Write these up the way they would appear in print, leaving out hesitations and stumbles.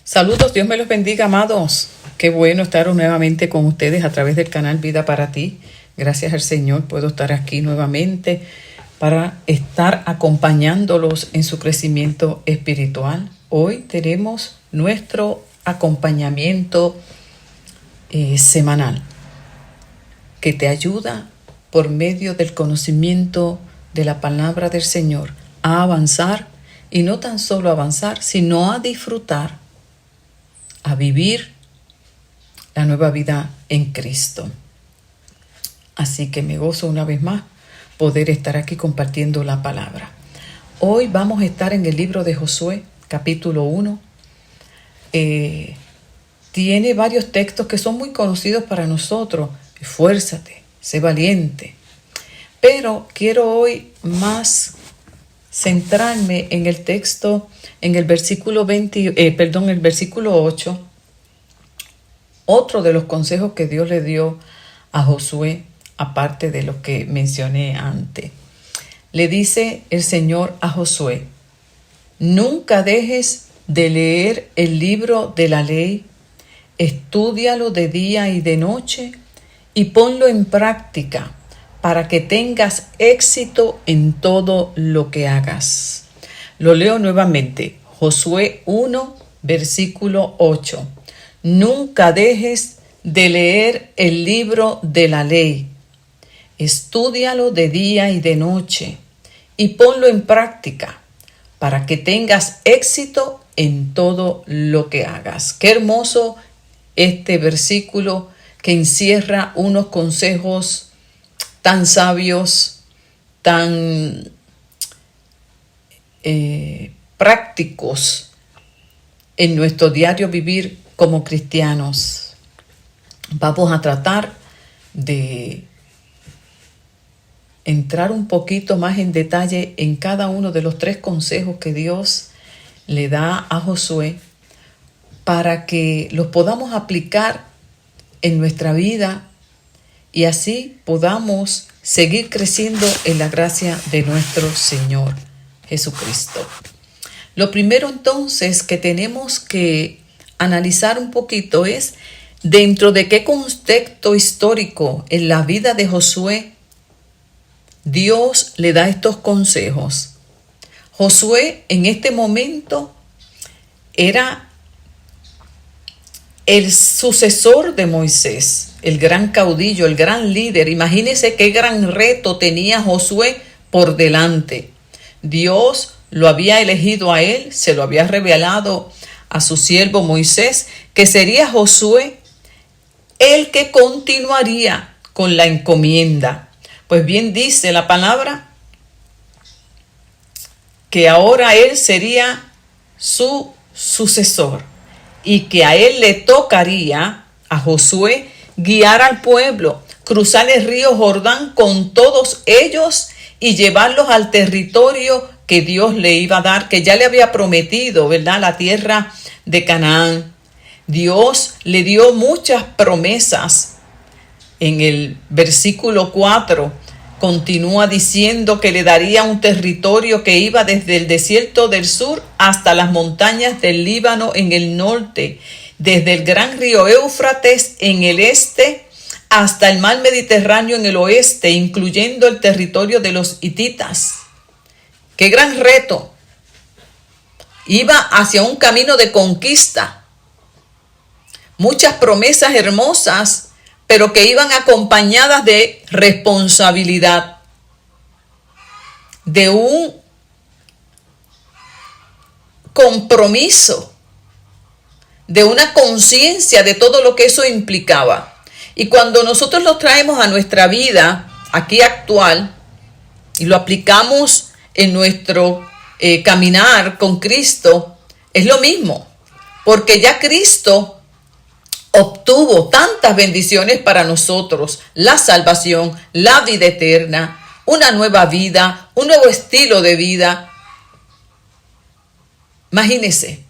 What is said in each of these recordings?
Saludos, Dios me los bendiga, amados. Qué bueno estar nuevamente con ustedes a través del canal Vida para Ti. Gracias al Señor puedo estar aquí nuevamente para estar acompañándolos en su crecimiento espiritual. Hoy tenemos nuestro acompañamiento semanal que te ayuda por medio del conocimiento de la palabra del Señor a avanzar, y no tan solo avanzar, sino a disfrutar, a vivir la nueva vida en Cristo. Así que me gozo una vez más poder estar aquí compartiendo la palabra. Hoy vamos a estar en el libro de Josué, capítulo 1. Tiene varios textos que son muy conocidos para nosotros. Esfuérzate, sé valiente. Pero quiero hoy más centrarme en el texto, en el versículo el versículo 8, otro de los consejos que Dios le dio a Josué, aparte de lo que mencioné antes. Le dice el Señor a Josué: nunca dejes de leer el libro de la ley, estúdialo de día y de noche y ponlo en práctica, para que tengas éxito en todo lo que hagas. Lo leo nuevamente. Josué 1, versículo 8. Nunca dejes de leer el libro de la ley. Estúdialo de día y de noche y ponlo en práctica, para que tengas éxito en todo lo que hagas. Qué hermoso este versículo que encierra unos consejos tan sabios, tan prácticos en nuestro diario vivir como cristianos. Vamos a tratar de entrar un poquito más en detalle en cada uno de los 3 consejos que Dios le da a Josué, para que los podamos aplicar en nuestra vida y así podamos seguir creciendo en la gracia de nuestro Señor Jesucristo. Lo primero entonces que tenemos que analizar un poquito es dentro de qué contexto histórico en la vida de Josué Dios le da estos consejos. Josué en este momento era el sucesor de Moisés, el gran caudillo, el gran líder. Imagínense qué gran reto tenía Josué por delante. Dios lo había elegido a él, se lo había revelado a su siervo Moisés, que sería Josué el que continuaría con la encomienda. Pues bien dice la palabra que ahora él sería su sucesor y que a él le tocaría, a Josué, guiar al pueblo, cruzar el río Jordán con todos ellos y llevarlos al territorio que Dios le iba a dar, que ya le había prometido, ¿verdad? La tierra de Canaán. Dios le dio muchas promesas. En el versículo 4 continúa diciendo que le daría un territorio que iba desde el desierto del sur hasta las montañas del Líbano en el norte, desde el gran río Éufrates en el este hasta el mar Mediterráneo en el oeste, incluyendo el territorio de los hititas. ¡Qué gran reto! Iba hacia un camino de conquista. Muchas promesas hermosas, pero que iban acompañadas de responsabilidad, de un compromiso, de una conciencia de todo lo que eso implicaba. Y cuando nosotros lo traemos a nuestra vida aquí actual y lo aplicamos en nuestro caminar con Cristo, es lo mismo, porque ya Cristo obtuvo tantas bendiciones para nosotros: la salvación, la vida eterna, una nueva vida, un nuevo estilo de vida. Imagínense,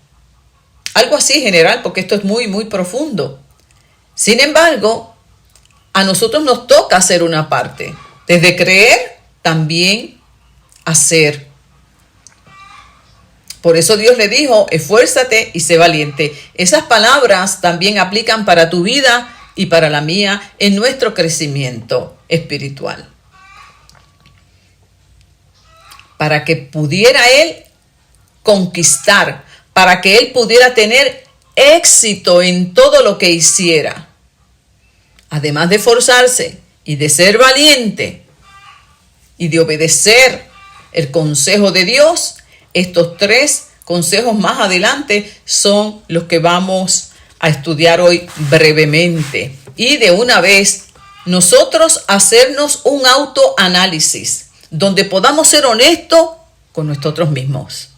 algo así general, porque esto es muy, muy profundo. Sin embargo, a nosotros nos toca hacer una parte, desde creer, también hacer. Por eso Dios le dijo, esfuérzate y sé valiente. Esas palabras también aplican para tu vida y para la mía en nuestro crecimiento espiritual. Para que pudiera él conquistar, para que él pudiera tener éxito en todo lo que hiciera. Además de esforzarse y de ser valiente y de obedecer el consejo de Dios, estos 3 consejos más adelante son los que vamos a estudiar hoy brevemente. Y de una vez, nosotros hacernos un autoanálisis donde podamos ser honestos con nosotros mismos.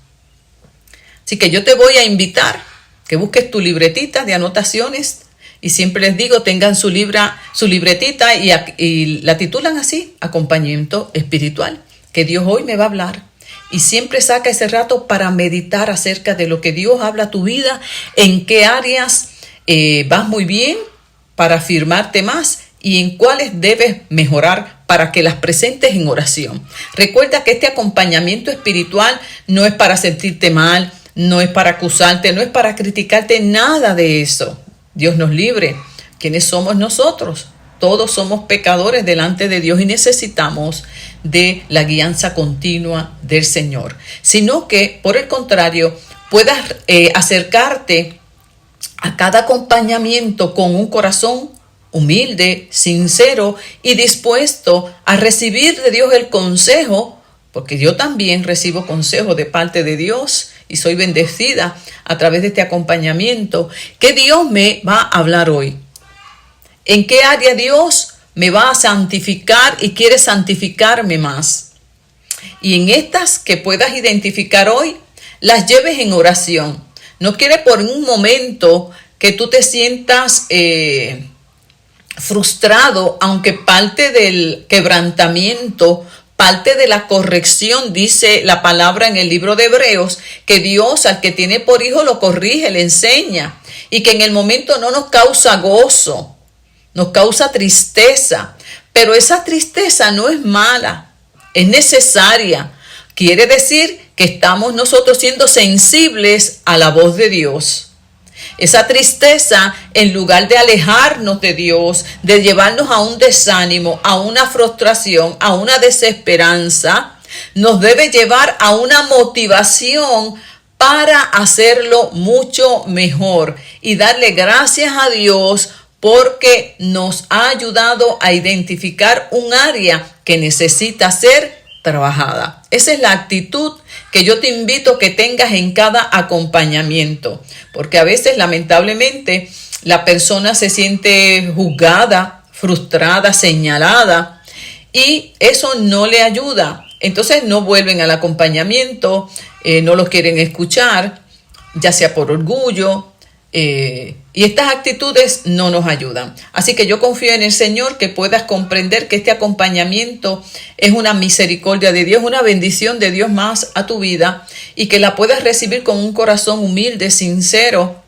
Así que yo te voy a invitar que busques tu libretita de anotaciones y siempre les digo, tengan su libretita y la titulan así, acompañamiento espiritual, que Dios hoy me va a hablar. Y siempre saca ese rato para meditar acerca de lo que Dios habla a tu vida, en qué áreas vas muy bien para afirmarte más y en cuáles debes mejorar para que las presentes en oración. Recuerda que este acompañamiento espiritual no es para sentirte mal, no es para acusarte, no es para criticarte, nada de eso. Dios nos libre. ¿Quiénes somos nosotros? Todos somos pecadores delante de Dios y necesitamos de la guianza continua del Señor. Sino que, por el contrario, puedas acercarte a cada acompañamiento con un corazón humilde, sincero y dispuesto a recibir de Dios el consejo, porque yo también recibo consejo de parte de Dios y soy bendecida a través de este acompañamiento, que Dios me va a hablar hoy. ¿En qué área Dios me va a santificar y quiere santificarme más? Y en estas que puedas identificar hoy, las lleves en oración. No quiere por un momento que tú te sientas frustrado, aunque parte del quebrantamiento, parte de la corrección, dice la palabra en el libro de Hebreos, que Dios al que tiene por hijo lo corrige, le enseña, y que en el momento no nos causa gozo, nos causa tristeza, pero esa tristeza no es mala, es necesaria. Quiere decir que estamos nosotros siendo sensibles a la voz de Dios. Esa tristeza, en lugar de alejarnos de Dios, de llevarnos a un desánimo, a una frustración, a una desesperanza, nos debe llevar a una motivación para hacerlo mucho mejor y darle gracias a Dios porque nos ha ayudado a identificar un área que necesita ser trabajada. Esa es la actitud que yo te invito a que tengas en cada acompañamiento, porque a veces lamentablemente la persona se siente juzgada, frustrada, señalada y eso no le ayuda. Entonces no vuelven al acompañamiento, no los quieren escuchar, ya sea por orgullo, y estas actitudes no nos ayudan. Así que yo confío en el Señor que puedas comprender que este acompañamiento es una misericordia de Dios, una bendición de Dios más a tu vida y que la puedas recibir con un corazón humilde, sincero,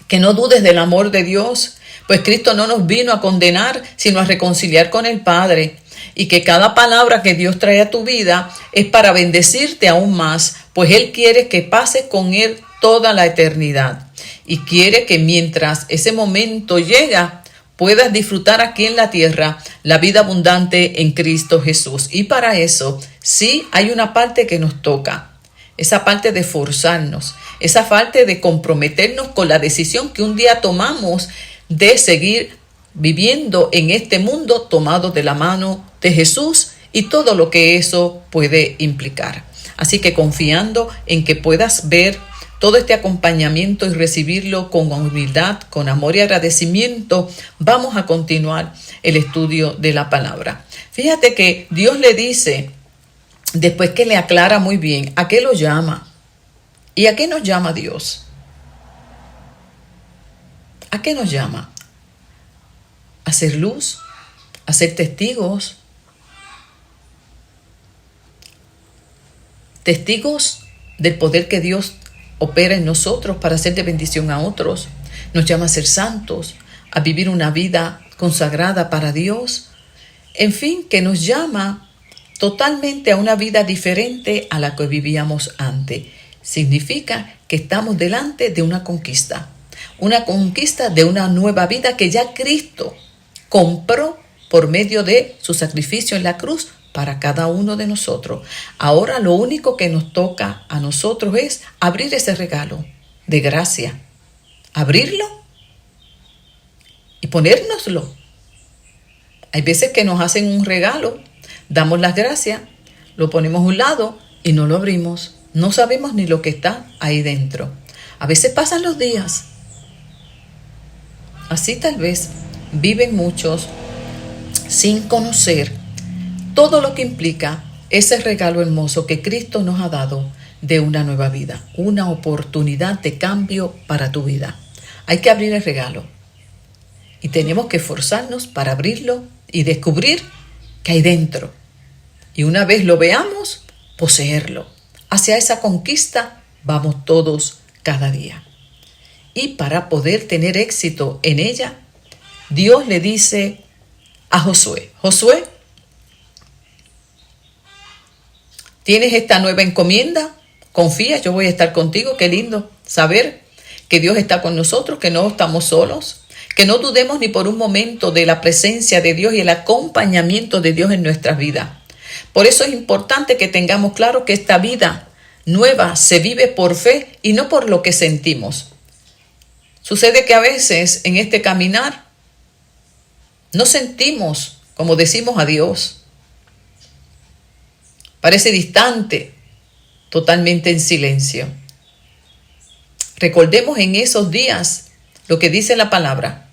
que no dudes del amor de Dios, pues Cristo no nos vino a condenar, sino a reconciliar con el Padre. Y que cada palabra que Dios trae a tu vida es para bendecirte aún más, pues Él quiere que pases con Él toda la eternidad. Y quiere que mientras ese momento llega, puedas disfrutar aquí en la tierra la vida abundante en Cristo Jesús. Y para eso, sí hay una parte que nos toca. Esa parte de forzarnos, esa parte de comprometernos con la decisión que un día tomamos de seguir viviendo en este mundo tomado de la mano de Jesús y todo lo que eso puede implicar. Así que confiando en que puedas ver todo este acompañamiento y recibirlo con humildad, con amor y agradecimiento, vamos a continuar el estudio de la palabra. Fíjate que Dios le dice, después que le aclara muy bien, ¿a qué lo llama? ¿Y a qué nos llama Dios? ¿A qué nos llama? ¿A ser luz? ¿A ser testigos? Testigos del poder que Dios opera en nosotros para hacer de bendición a otros. Nos llama a ser santos, a vivir una vida consagrada para Dios. En fin, que nos llama totalmente a una vida diferente a la que vivíamos antes. significa que estamos delante de una conquista de una nueva vida que ya Cristo compró por medio de su sacrificio en la cruz para cada uno de nosotros. Ahora lo único que nos toca a nosotros es abrir ese regalo de gracia, abrirlo y ponérnoslo. Hay veces que nos hacen un regalo, damos las gracias, lo ponemos a un lado y no lo abrimos. No sabemos ni lo que está ahí dentro. A veces pasan los días. Así tal vez viven muchos sin conocer todo lo que implica ese regalo hermoso que Cristo nos ha dado de una nueva vida, una oportunidad de cambio para tu vida. Hay que abrir el regalo y tenemos que esforzarnos para abrirlo y descubrir qué hay dentro. Y una vez lo veamos, poseerlo. Hacia esa conquista vamos todos cada día. Y para poder tener éxito en ella, Dios le dice a Josué: Josué, tienes esta nueva encomienda, confía, yo voy a estar contigo. Qué lindo saber que Dios está con nosotros, que no estamos solos, que no dudemos ni por un momento de la presencia de Dios y el acompañamiento de Dios en nuestras vidas. Por eso es importante que tengamos claro que esta vida nueva se vive por fe y no por lo que sentimos. Sucede que a veces en este caminar no sentimos, como decimos, a Dios. Parece distante, totalmente en silencio. Recordemos en esos días lo que dice la palabra: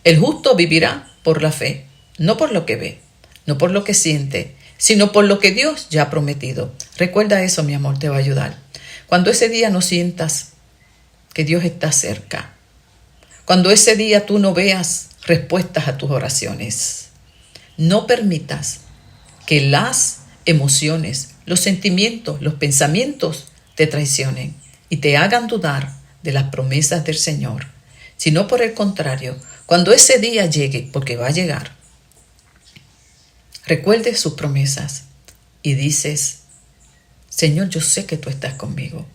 el justo vivirá por la fe, no por lo que ve, no por lo que siente, sino por lo que Dios ya ha prometido. Recuerda eso, mi amor, te va a ayudar. Cuando ese día no sientas que Dios está cerca, cuando ese día tú no veas respuestas a tus oraciones, no permitas que las emociones, los sentimientos, los pensamientos te traicionen y te hagan dudar de las promesas del Señor, sino por el contrario, cuando ese día llegue, porque va a llegar, recuerdes sus promesas y dices: Señor, yo sé que tú estás conmigo,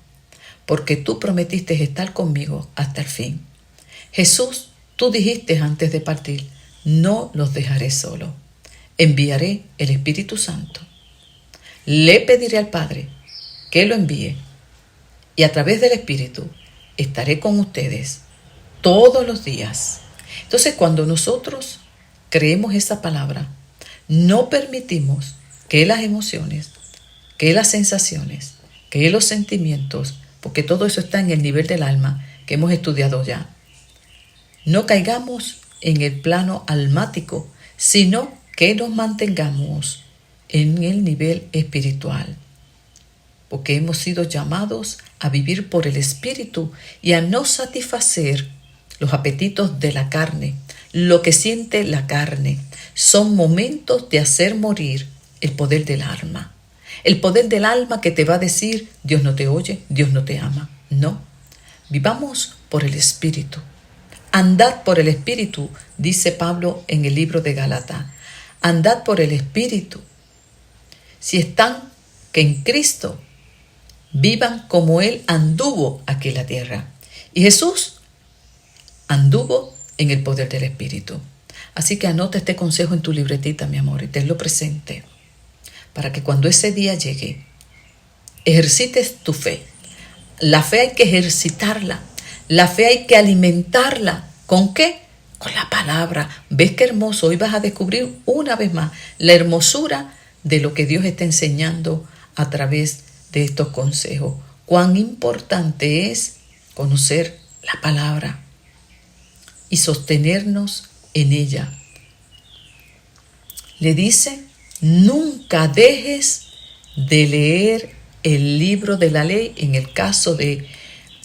porque tú prometiste estar conmigo hasta el fin. Jesús, tú dijiste antes de partir: no los dejaré solo, enviaré el Espíritu Santo. Le pediré al Padre que lo envíe y a través del Espíritu estaré con ustedes todos los días. Entonces, cuando nosotros creemos esa palabra, no permitimos que las emociones, que las sensaciones, que los sentimientos, porque todo eso está en el nivel del alma que hemos estudiado ya, no caigamos en el plano almático, sino que nos mantengamos en el nivel espiritual, porque hemos sido llamados a vivir por el Espíritu y a no satisfacer los apetitos de la carne, lo que siente la carne. Son momentos de hacer morir el poder del alma. El poder del alma que te va a decir: Dios no te oye, Dios no te ama. No, vivamos por el Espíritu. Andad por el Espíritu, dice Pablo en el libro de Gálatas. Andad por el Espíritu. Si están que en Cristo, vivan como Él anduvo aquí en la tierra. Y Jesús anduvo en el poder del Espíritu. Así que anota este consejo en tu libretita, mi amor, y tenlo presente, para que cuando ese día llegue, ejercites tu fe. La fe hay que ejercitarla. La fe hay que alimentarla. ¿Con qué? Con la palabra. ¿Ves qué hermoso? Hoy vas a descubrir una vez más la hermosura de lo que Dios está enseñando a través de estos consejos. Cuán importante es conocer la palabra y sostenernos en ella. Le dice: nunca dejes de leer el libro de la ley, en el caso de,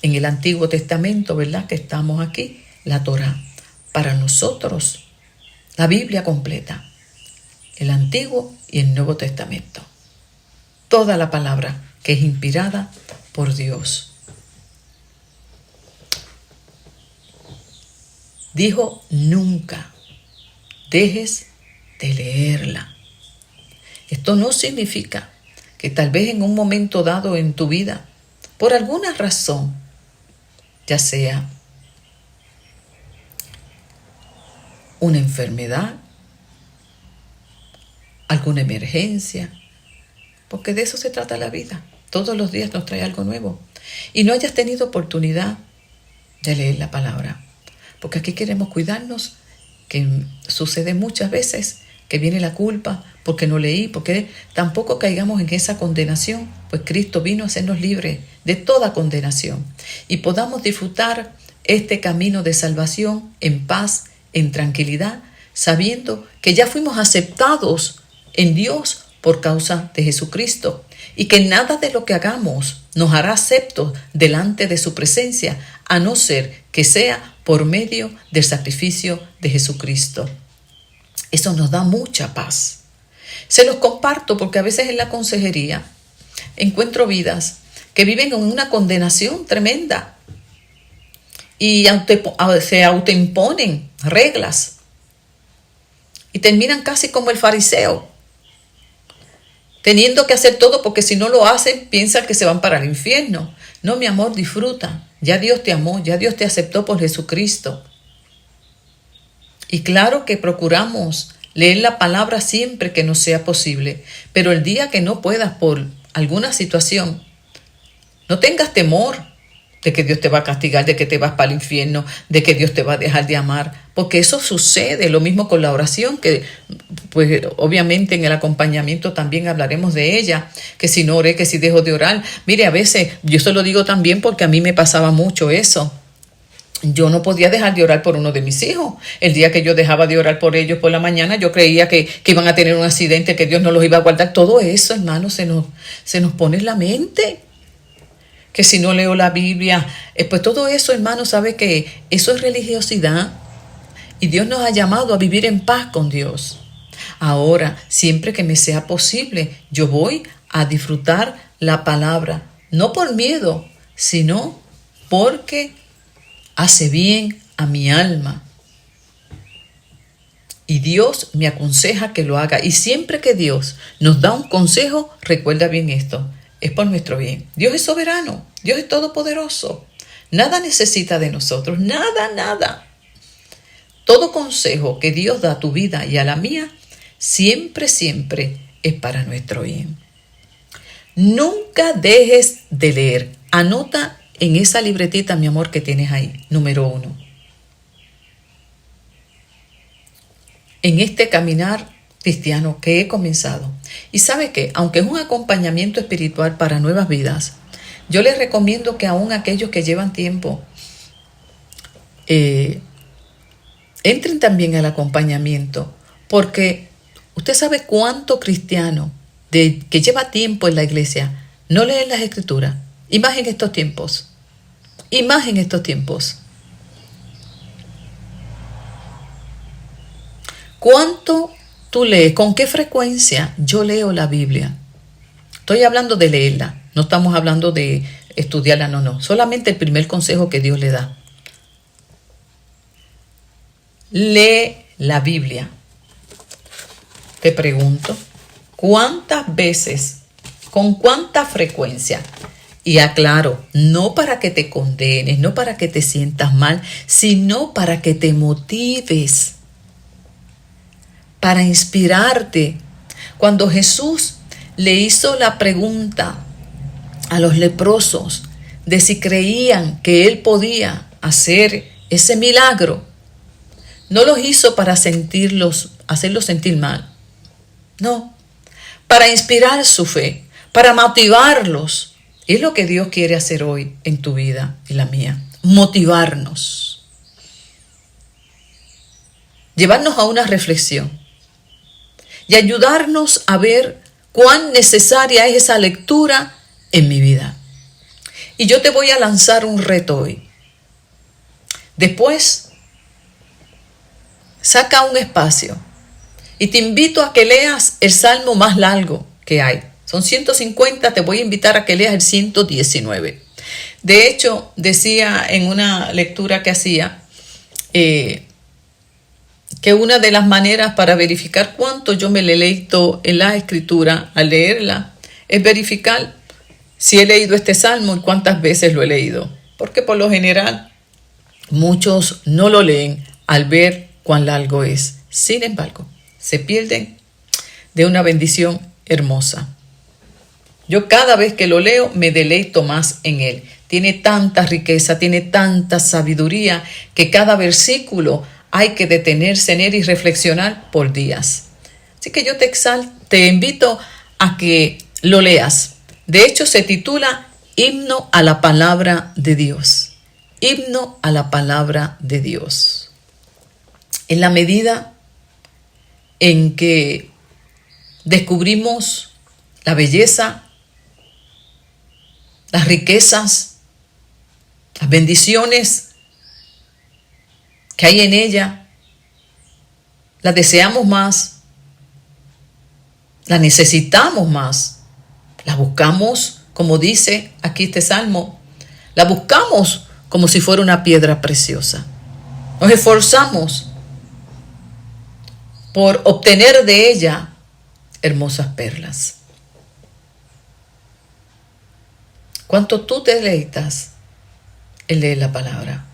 en el Antiguo Testamento, ¿verdad? Que estamos aquí, la Torá. Para nosotros, la Biblia completa, el Antiguo y el Nuevo Testamento. Toda la palabra que es inspirada por Dios. Dijo: nunca dejes de leerla. Esto no significa que tal vez en un momento dado en tu vida por alguna razón, ya sea una enfermedad, alguna emergencia, porque de eso se trata la vida. Todos los días nos trae algo nuevo. Y no hayas tenido oportunidad de leer la palabra, porque aquí queremos cuidarnos, que sucede muchas veces que viene la culpa porque no leí, porque tampoco caigamos en esa condenación, pues Cristo vino a hacernos libres de toda condenación y podamos disfrutar este camino de salvación en paz, en tranquilidad, sabiendo que ya fuimos aceptados en Dios por causa de Jesucristo y que nada de lo que hagamos nos hará aceptos delante de su presencia, a no ser que sea por medio del sacrificio de Jesucristo. Eso nos da mucha paz. Se los comparto porque a veces en la consejería encuentro vidas que viven en una condenación tremenda y se autoimponen reglas y terminan casi como el fariseo, teniendo que hacer todo porque si no lo hacen piensan que se van para el infierno. No, mi amor, disfruta. Ya Dios te amó, ya Dios te aceptó por Jesucristo. Y claro que procuramos leer la palabra siempre que nos sea posible, pero el día que no puedas por alguna situación, no tengas temor de que Dios te va a castigar, de que te vas para el infierno, de que Dios te va a dejar de amar, porque eso sucede. Lo mismo con la oración, que pues obviamente en el acompañamiento también hablaremos de ella, que si no oré, que si dejo de orar. Mire, a veces, yo se lo digo también porque a mí me pasaba mucho eso. Yo no podía dejar de orar por uno de mis hijos. El día que yo dejaba de orar por ellos por la mañana, yo creía que iban a tener un accidente, que Dios no los iba a guardar. Todo eso, hermano, se nos pone en la mente. Que si no leo la Biblia, pues todo eso, hermano, sabe que eso es religiosidad. Y Dios nos ha llamado a vivir en paz con Dios. Ahora, siempre que me sea posible, yo voy a disfrutar la palabra. No por miedo, sino porque hace bien a mi alma. Y Dios me aconseja que lo haga. Y siempre que Dios nos da un consejo, recuerda bien esto, es por nuestro bien. Dios es soberano, Dios es todopoderoso. Nada necesita de nosotros, nada. Todo consejo que Dios da a tu vida y a la mía, siempre es para nuestro bien. Nunca dejes de leer. Anota en esa libretita, mi amor, que tienes ahí, número 1. En este caminar cristiano que he comenzado. Y sabe que, aunque es un acompañamiento espiritual para nuevas vidas, yo les recomiendo que aún aquellos que llevan tiempo entren también al acompañamiento, porque usted sabe cuánto cristiano que lleva tiempo en la iglesia no leen las escrituras. Y más en estos tiempos. ¿Cuánto tú lees? ¿Con qué frecuencia yo leo la Biblia? Estoy hablando de leerla. No estamos hablando de estudiarla, no. Solamente el primer consejo que Dios le da. Lee la Biblia. Te pregunto, ¿cuántas veces, con cuánta frecuencia? Y aclaro, no para que te condenes, no para que te sientas mal, sino para que te motives, para inspirarte. Cuando Jesús le hizo la pregunta a los leprosos de si creían que Él podía hacer ese milagro, no los hizo para hacerlos sentir mal. No, para inspirar su fe, para motivarlos. Es lo que Dios quiere hacer hoy en tu vida y la mía. Motivarnos. Llevarnos a una reflexión. Y ayudarnos a ver cuán necesaria es esa lectura en mi vida. Y yo te voy a lanzar un reto hoy. Después, saca un espacio y te invito a que leas el salmo más largo que hay. Son 150, te voy a invitar a que leas el 119. De hecho, decía en una lectura que hacía que una de las maneras para verificar cuánto yo me deleito en la escritura al leerla es verificar si he leído este salmo y cuántas veces lo he leído, porque por lo general muchos no lo leen al ver cuán largo es. Sin embargo, se pierden de una bendición hermosa. Yo cada vez que lo leo me deleito más en él. Tiene tanta riqueza, tiene tanta sabiduría que cada versículo hay que detenerse en él y reflexionar por días. Así que yo te invito a que lo leas. De hecho, se titula Himno a la Palabra de Dios. Himno a la Palabra de Dios. En la medida en que descubrimos la belleza, las riquezas, las bendiciones que hay en ella, las deseamos más, la necesitamos más, la buscamos, como dice aquí este salmo, la buscamos como si fuera una piedra preciosa. Nos esforzamos por obtener de ella hermosas perlas. ¿Cuánto tú te deleitas en leer la palabra?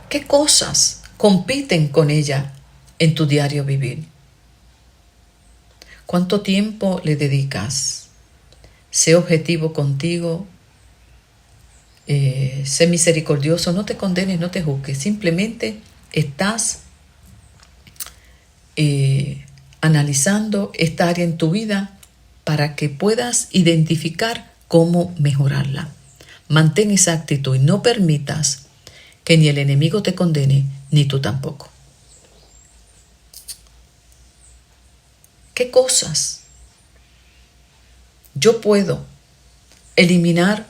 ¿Qué cosas compiten con ella en tu diario vivir? ¿Cuánto tiempo le dedicas? Sé objetivo contigo. Sé misericordioso. No te condenes, no te juzgues. Simplemente estás analizando esta área en tu vida para que puedas identificar cómo mejorarla. Mantén esa actitud y no permitas que ni el enemigo te condene, ni tú tampoco. ¿Qué cosas yo puedo eliminar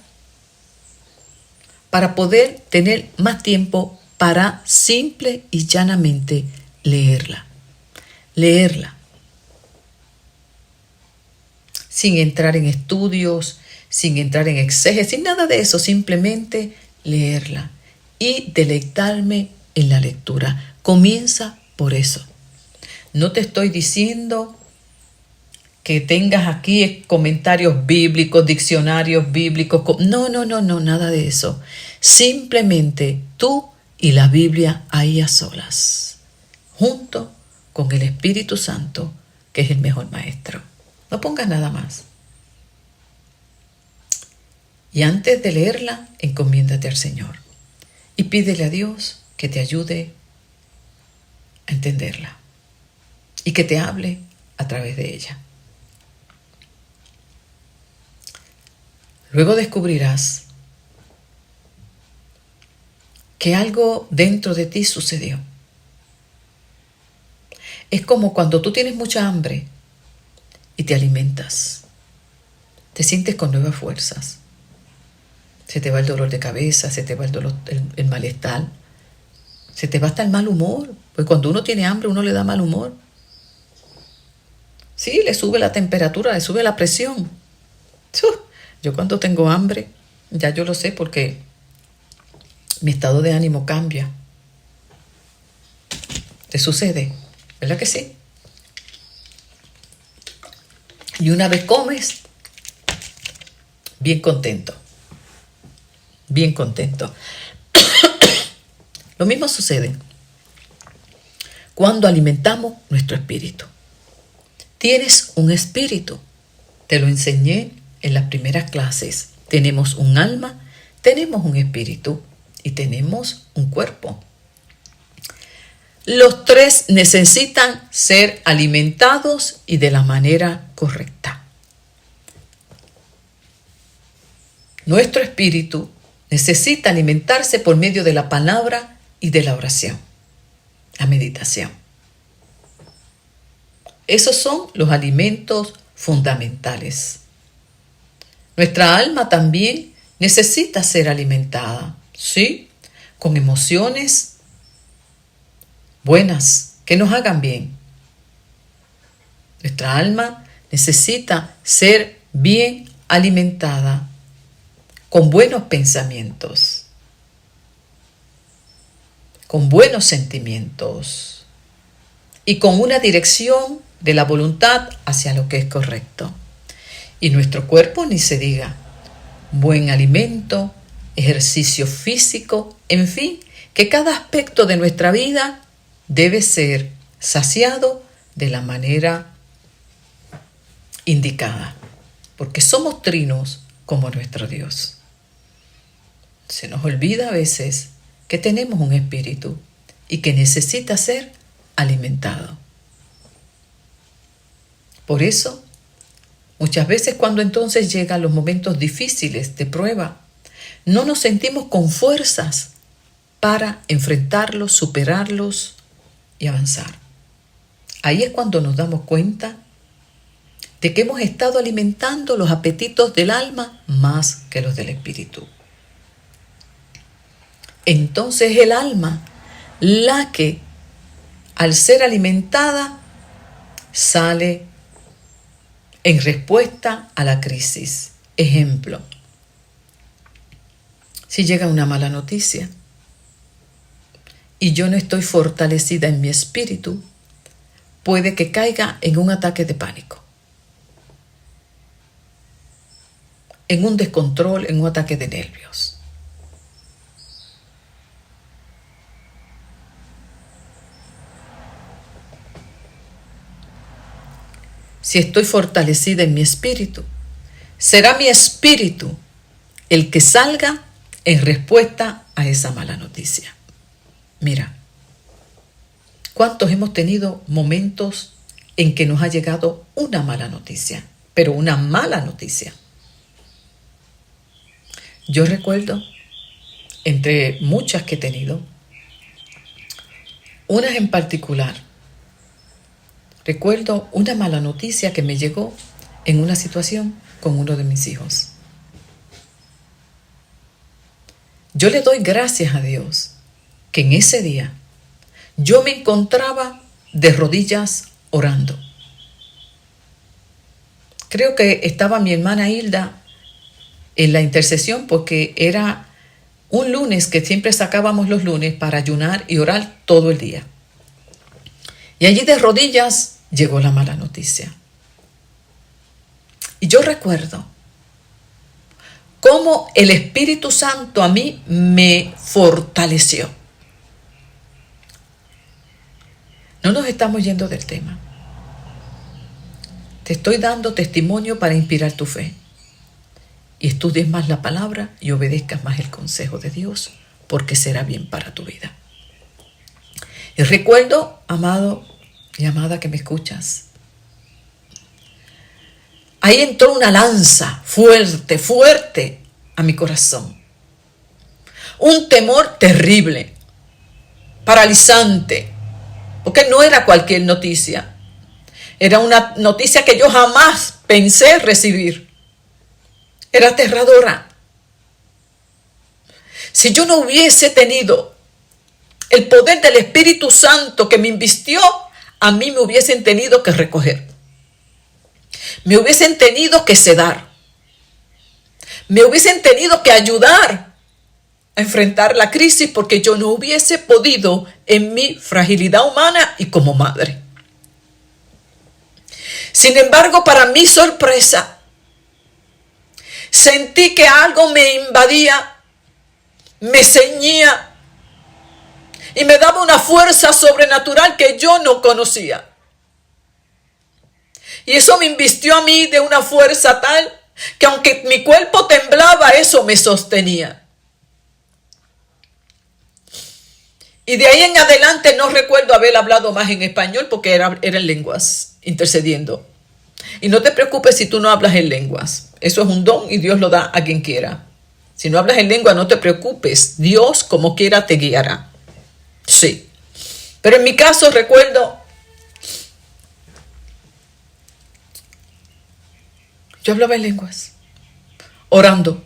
para poder tener más tiempo para simple y llanamente leerla? Leerla. Sin entrar en estudios, sin entrar en exégesis, sin nada de eso, simplemente leerla y deleitarme en la lectura. Comienza por eso. No te estoy diciendo que tengas aquí comentarios bíblicos, diccionarios bíblicos. No, nada de eso. Simplemente tú y la Biblia ahí a solas, junto con el Espíritu Santo, que es el mejor maestro. No pongas nada más. Y antes de leerla, encomiéndate al Señor y pídele a Dios que te ayude a entenderla y que te hable a través de ella. Luego descubrirás que algo dentro de ti sucedió. Es como cuando tú tienes mucha hambre y te alimentas. Te sientes con nuevas fuerzas. Se te va el dolor de cabeza, se te va el malestar, se te va hasta el mal humor. Pues cuando uno tiene hambre, uno le da mal humor. Sí, le sube la temperatura, le sube la presión. Yo cuando tengo hambre, ya yo lo sé porque mi estado de ánimo cambia. ¿Te sucede? ¿Verdad que sí? Y una vez comes, bien contento. Bien contento. Lo mismo sucede cuando alimentamos nuestro espíritu. Tienes un espíritu. Te lo enseñé en las primeras clases. Tenemos un alma, tenemos un espíritu y tenemos un cuerpo. Los tres necesitan ser alimentados y de la manera correcta. Nuestro espíritu necesita alimentarse por medio de la palabra y de la oración, la meditación. Esos son los alimentos fundamentales. Nuestra alma también necesita ser alimentada, ¿sí? Con emociones buenas que nos hagan bien. Nuestra alma necesita ser bien alimentada con buenos pensamientos, con buenos sentimientos y con una dirección de la voluntad hacia lo que es correcto. Y nuestro cuerpo ni se diga. Buen alimento, ejercicio físico, en fin, que cada aspecto de nuestra vida debe ser saciado de la manera indicada, porque somos trinos como nuestro Dios. Se nos olvida a veces que tenemos un espíritu y que necesita ser alimentado. Por eso, muchas veces cuando entonces llegan los momentos difíciles de prueba, no nos sentimos con fuerzas para enfrentarlos, superarlos y avanzar. Ahí es cuando nos damos cuenta de que hemos estado alimentando los apetitos del alma más que los del espíritu. Entonces el alma, la que al ser alimentada sale en respuesta a la crisis. Ejemplo, si llega una mala noticia y yo no estoy fortalecida en mi espíritu, puede que caiga en un ataque de pánico, en un descontrol, en un ataque de nervios. Si estoy fortalecida en mi espíritu, será mi espíritu el que salga en respuesta a esa mala noticia. Mira, ¿cuántos hemos tenido momentos en que nos ha llegado una mala noticia? Pero una mala noticia. Yo recuerdo, entre muchas que he tenido, unas en particular. Recuerdo una mala noticia que me llegó en una situación con uno de mis hijos. Yo le doy gracias a Dios que en ese día yo me encontraba de rodillas orando. Creo que estaba mi hermana Hilda en la intercesión porque era un lunes que siempre sacábamos los lunes para ayunar y orar todo el día. Y allí de rodillas llegó la mala noticia. Y yo recuerdo cómo el Espíritu Santo a mí me fortaleció. No nos estamos yendo del tema. Te estoy dando testimonio para inspirar tu fe. Y estudies más la palabra y obedezcas más el consejo de Dios, porque será bien para tu vida. Y recuerdo, amado y amada que me escuchas, ahí entró una lanza fuerte, fuerte a mi corazón. Un temor terrible, paralizante, porque no era cualquier noticia. Era una noticia que yo jamás pensé recibir. Era aterradora. Si yo no hubiese tenido el poder del Espíritu Santo que me invistió, a mí me hubiesen tenido que recoger. Me hubiesen tenido que sedar. Me hubiesen tenido que ayudar a enfrentar la crisis porque yo no hubiese podido en mi fragilidad humana y como madre. Sin embargo, para mi sorpresa, sentí que algo me invadía, me ceñía y me daba una fuerza sobrenatural que yo no conocía. Y eso me invistió a mí de una fuerza tal que aunque mi cuerpo temblaba, eso me sostenía. Y de ahí en adelante no recuerdo haber hablado más en español porque era en lenguas, intercediendo. Y no te preocupes si tú no hablas en lenguas. Eso es un don y Dios lo da a quien quiera. Si no hablas en lengua, no te preocupes. Dios, como quiera, te guiará. Sí. Pero en mi caso recuerdo, yo hablaba en lenguas, orando,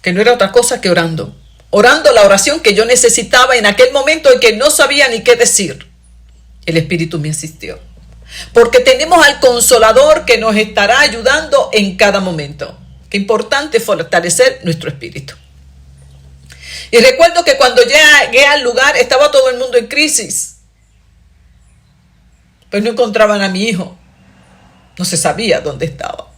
que no era otra cosa que orando. Orando la oración que yo necesitaba en aquel momento en que no sabía ni qué decir. El Espíritu me asistió. Porque tenemos al Consolador que nos estará ayudando en cada momento. Qué importante fortalecer nuestro espíritu. Y recuerdo que cuando llegué al lugar estaba todo el mundo en crisis. Pues no encontraban a mi hijo. No se sabía dónde estaba.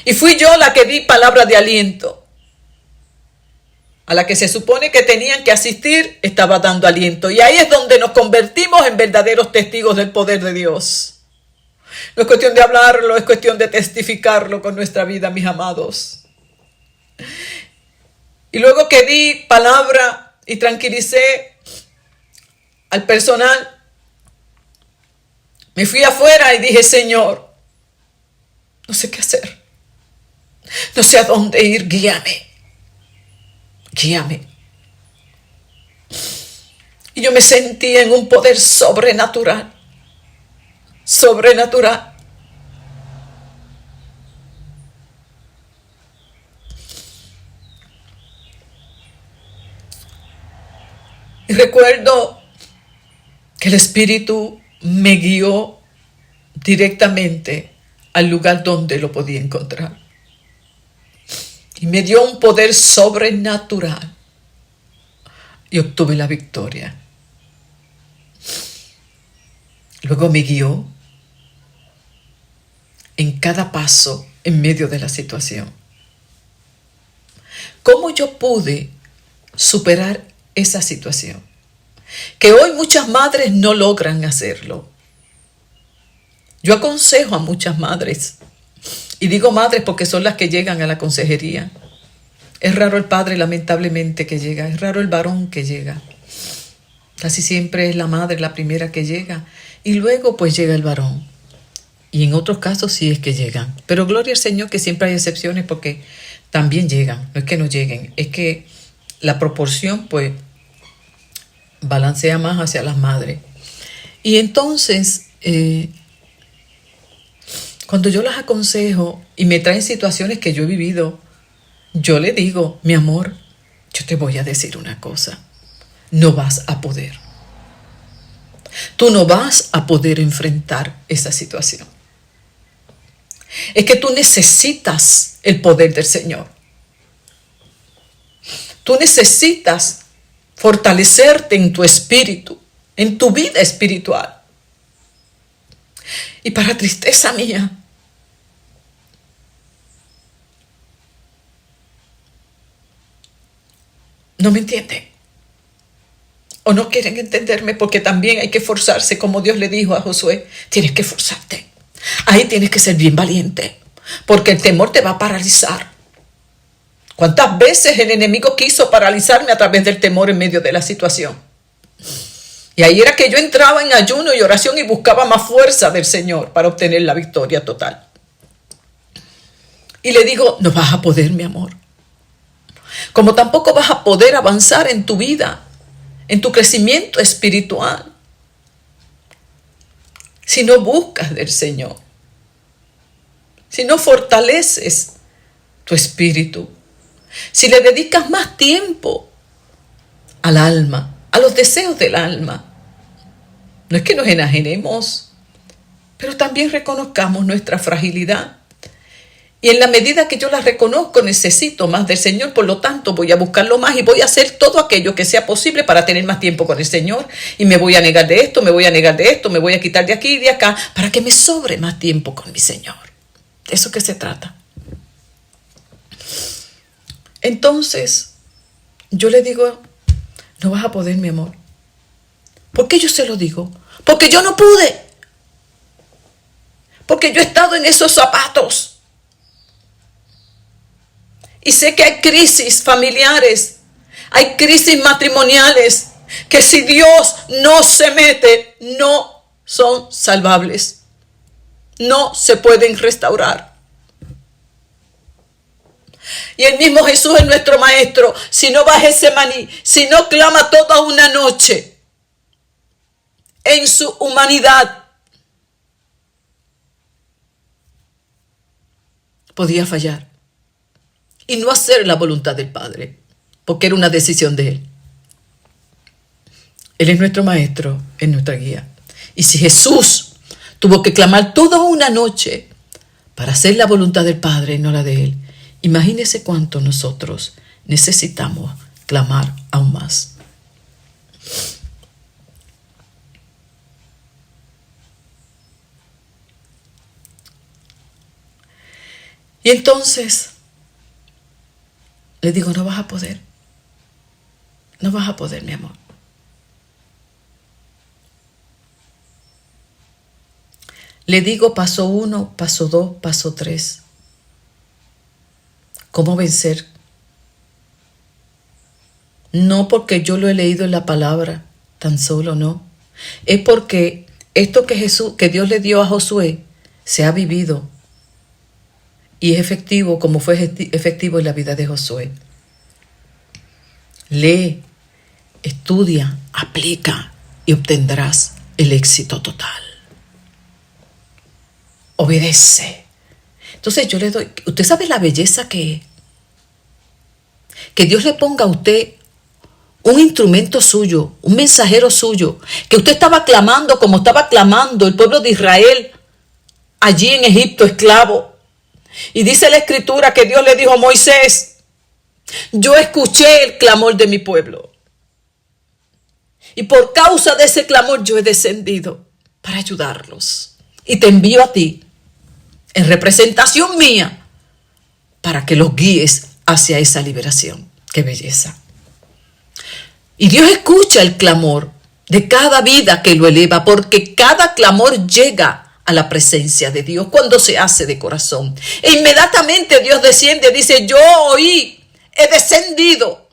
Y fui yo la que di palabra de aliento. A la que se supone que tenían que asistir, estaba dando aliento. Y ahí es donde nos convertimos en verdaderos testigos del poder de Dios. No es cuestión de hablarlo, es cuestión de testificarlo con nuestra vida, mis amados. Y luego que di palabra y tranquilicé al personal, me fui afuera y dije, Señor, no sé qué hacer. No sé a dónde ir, guíame. Guíame. Y yo me sentí en un poder sobrenatural. Sobrenatural. Y recuerdo que el Espíritu me guió directamente al lugar donde lo podía encontrar. Y me dio un poder sobrenatural. Y obtuve la victoria. Luego me guió en cada paso en medio de la situación. ¿Cómo yo pude superar esa situación? Que hoy muchas madres no logran hacerlo. Yo aconsejo a muchas madres, y digo madres porque son las que llegan a la consejería. Es raro el padre, lamentablemente, que llega. Es raro el varón que llega. Casi siempre es la madre la primera que llega. Y luego pues llega el varón. Y en otros casos sí es que llegan. Pero gloria al Señor que siempre hay excepciones porque también llegan. No es que no lleguen. Es que la proporción pues balancea más hacia las madres. Y entonces, cuando yo las aconsejo y me traen situaciones que yo he vivido, yo le digo, mi amor, yo te voy a decir una cosa. No vas a poder. Tú no vas a poder enfrentar esa situación. Es que tú necesitas el poder del Señor. Tú necesitas fortalecerte en tu espíritu, en tu vida espiritual. Y para tristeza mía, no me entienden. O no quieren entenderme porque también hay que forzarse, como Dios le dijo a Josué, tienes que forzarte. Ahí tienes que ser bien valiente, porque el temor te va a paralizar. ¿Cuántas veces el enemigo quiso paralizarme a través del temor en medio de la situación? Y ahí era que yo entraba en ayuno y oración y buscaba más fuerza del Señor para obtener la victoria total. Y le digo, no vas a poder, mi amor. Como tampoco vas a poder avanzar en tu vida, en tu crecimiento espiritual, si no buscas del Señor, si no fortaleces tu espíritu, si le dedicas más tiempo al alma, a los deseos del alma. No es que nos enajenemos, pero también reconozcamos nuestra fragilidad. Y en la medida que yo la reconozco, necesito más del Señor, por lo tanto voy a buscarlo más y voy a hacer todo aquello que sea posible para tener más tiempo con el Señor. Y me voy a negar de esto, me voy a negar de esto, me voy a quitar de aquí y de acá, para que me sobre más tiempo con mi Señor. De eso que se trata. Entonces, yo le digo, no vas a poder, mi amor. ¿Por qué yo se lo digo? Porque yo no pude. Porque yo he estado en esos zapatos. Y sé que hay crisis familiares, hay crisis matrimoniales, que si Dios no se mete, no son salvables. No se pueden restaurar. Y el mismo Jesús es nuestro maestro. Si no va a Getsemaní, si no clama toda una noche en su humanidad, podía fallar y no hacer la voluntad del Padre, porque era una decisión de Él. Él es nuestro maestro, es nuestra guía. Y si Jesús tuvo que clamar toda una noche para hacer la voluntad del Padre y no la de Él, imagínese cuánto nosotros necesitamos clamar aún más. Y entonces le digo, no vas a poder. No vas a poder, mi amor. Le digo paso 1, paso 2, paso 3. ¿Cómo vencer? No porque yo lo he leído en la palabra, tan solo no. Es porque esto que Dios le dio a Josué se ha vivido y es efectivo como fue efectivo en la vida de Josué. Lee, estudia, aplica y obtendrás el éxito total. Obedece. Entonces yo le doy, usted sabe la belleza que Dios le ponga a usted un instrumento suyo, un mensajero suyo, que usted estaba clamando como estaba clamando el pueblo de Israel allí en Egipto esclavo. Y dice la escritura que Dios le dijo a Moisés, yo escuché el clamor de mi pueblo. Y por causa de ese clamor yo he descendido para ayudarlos. Y te envío a ti en representación mía para que los guíes hacia esa liberación. ¡Qué belleza! Y Dios escucha el clamor de cada vida que lo eleva, porque cada clamor llega a la presencia de Dios cuando se hace de corazón. E inmediatamente Dios desciende, dice, yo oí, he descendido.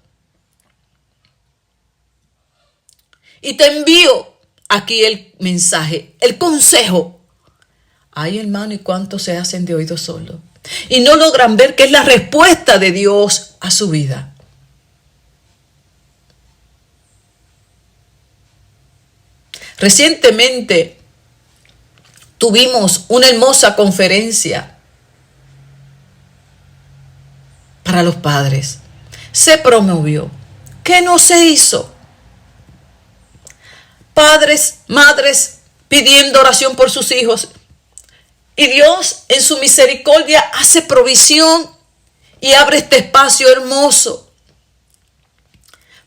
Y te envío aquí el mensaje, el consejo. Ay, hermano, ¿y cuántos se hacen de oído solo? Y no logran ver que es la respuesta de Dios a su vida. Recientemente tuvimos una hermosa conferencia para los padres. Se promovió. ¿Qué no se hizo? Padres, madres pidiendo oración por sus hijos. Y Dios en su misericordia hace provisión y abre este espacio hermoso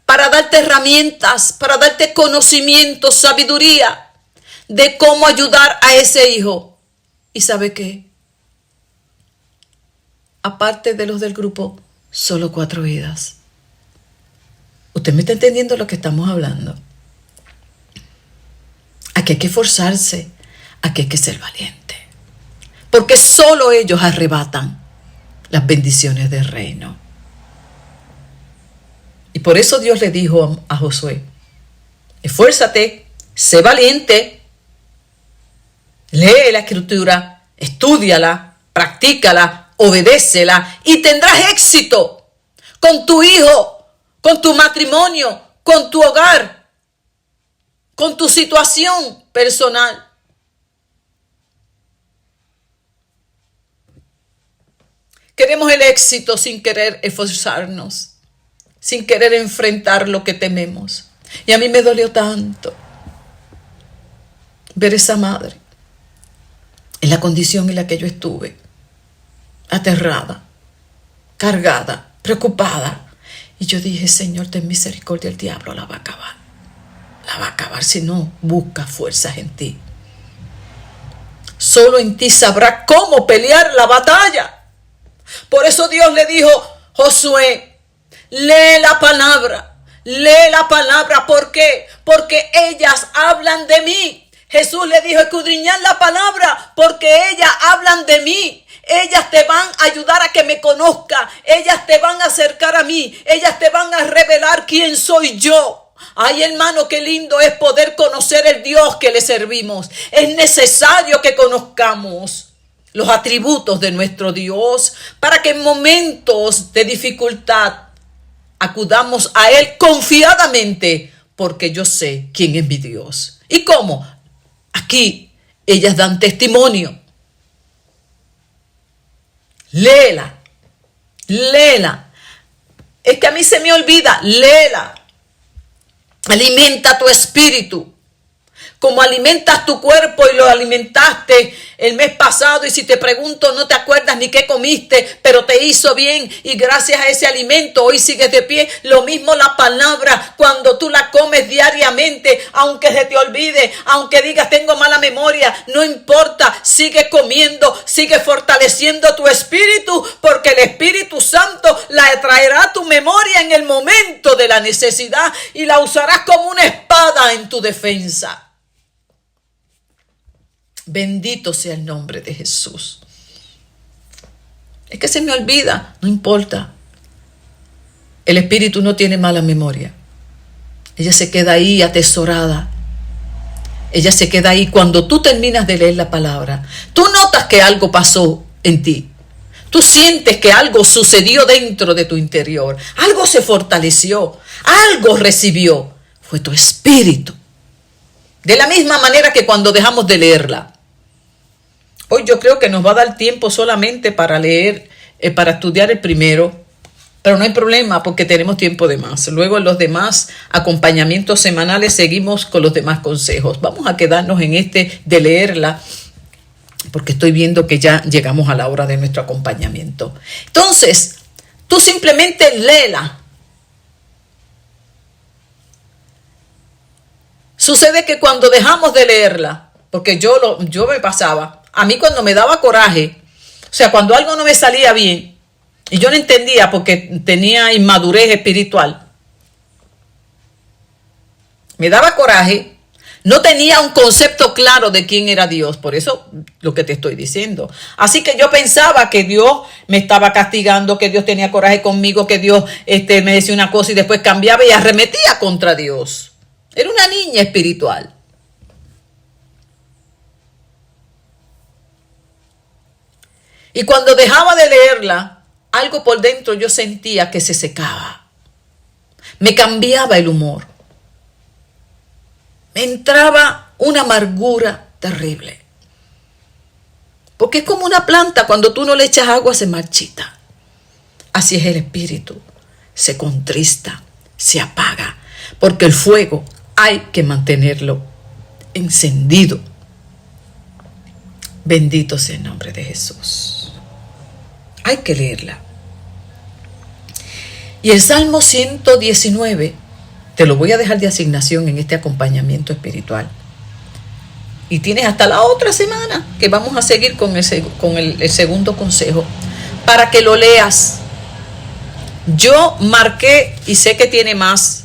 para darte herramientas, para darte conocimiento, sabiduría de cómo ayudar a ese hijo. ¿Y sabe qué? Aparte de los del grupo, solo 4 vidas. ¿Usted me está entendiendo lo que estamos hablando? Aquí hay que esforzarse, aquí hay que ser valiente. Porque solo ellos arrebatan las bendiciones del reino. Y por eso Dios le dijo a Josué, esfuérzate, sé valiente, lee la escritura, estúdiala, practícala, obedécela y tendrás éxito con tu hijo, con tu matrimonio, con tu hogar, con tu situación personal. Queremos el éxito sin querer esforzarnos, sin querer enfrentar lo que tememos. Y a mí me dolió tanto ver esa madre en la condición en la que yo estuve, aterrada, cargada, preocupada. Y yo dije, Señor, ten misericordia, el diablo la va a acabar. La va a acabar si no busca fuerzas en ti. Solo en ti sabrá cómo pelear la batalla. Por eso Dios le dijo, Josué, lee la palabra. Lee la palabra. ¿Por qué? Porque ellas hablan de mí. Jesús le dijo, escudriñad la palabra porque ellas hablan de mí. Ellas te van a ayudar a que me conozca. Ellas te van a acercar a mí. Ellas te van a revelar quién soy yo. Ay, hermano, qué lindo es poder conocer el Dios que le servimos. Es necesario que conozcamos los atributos de nuestro Dios para que en momentos de dificultad acudamos a Él confiadamente, porque yo sé quién es mi Dios. ¿Y cómo? Aquí ellas dan testimonio. Léela, léela. Es que a mí se me olvida, léela. Alimenta tu espíritu como alimentas tu cuerpo y lo alimentaste el mes pasado, y si te pregunto no te acuerdas ni qué comiste, pero te hizo bien y gracias a ese alimento hoy sigues de pie. Lo mismo la palabra, cuando tú la comes diariamente, aunque se te olvide, aunque digas tengo mala memoria, no importa, sigue comiendo, sigue fortaleciendo tu espíritu, porque el Espíritu Santo la traerá a tu memoria en el momento de la necesidad y la usarás como una espada en tu defensa. Bendito sea el nombre de Jesús. Es que se me olvida, no importa. El Espíritu no tiene mala memoria. Ella se queda ahí atesorada. Ella se queda ahí cuando tú terminas de leer la palabra. Tú notas que algo pasó en ti. Tú sientes que algo sucedió dentro de tu interior. Algo se fortaleció. Algo recibió. Fue tu espíritu. De la misma manera que cuando dejamos de leerla. Hoy yo creo que nos va a dar tiempo solamente para leer, para estudiar el primero, pero no hay problema porque tenemos tiempo de más. Luego en los demás acompañamientos semanales seguimos con los demás consejos. Vamos a quedarnos en este de leerla porque estoy viendo que ya llegamos a la hora de nuestro acompañamiento. Entonces, tú simplemente léela. Sucede que cuando dejamos de leerla, porque yo me pasaba, a mí cuando me daba coraje, o sea, cuando algo no me salía bien, y yo no entendía porque tenía inmadurez espiritual, me daba coraje, no tenía un concepto claro de quién era Dios, por eso lo que te estoy diciendo. Así que yo pensaba que Dios me estaba castigando, que Dios tenía coraje conmigo, que Dios me decía una cosa y después cambiaba y arremetía contra Dios. Era una niña espiritual. Y cuando dejaba de leerla, algo por dentro yo sentía que se secaba. Me cambiaba el humor. Me entraba una amargura terrible. Porque es como una planta, cuando tú no le echas agua se marchita. Así es el espíritu. Se contrista, se apaga. Porque el fuego hay que mantenerlo encendido. Bendito sea el nombre de Jesús. Hay que leerla. Y el Salmo 119, te lo voy a dejar de asignación en este acompañamiento espiritual. Y tienes hasta la otra semana que vamos a seguir con el segundo consejo para que lo leas. Yo marqué, y sé que tiene más,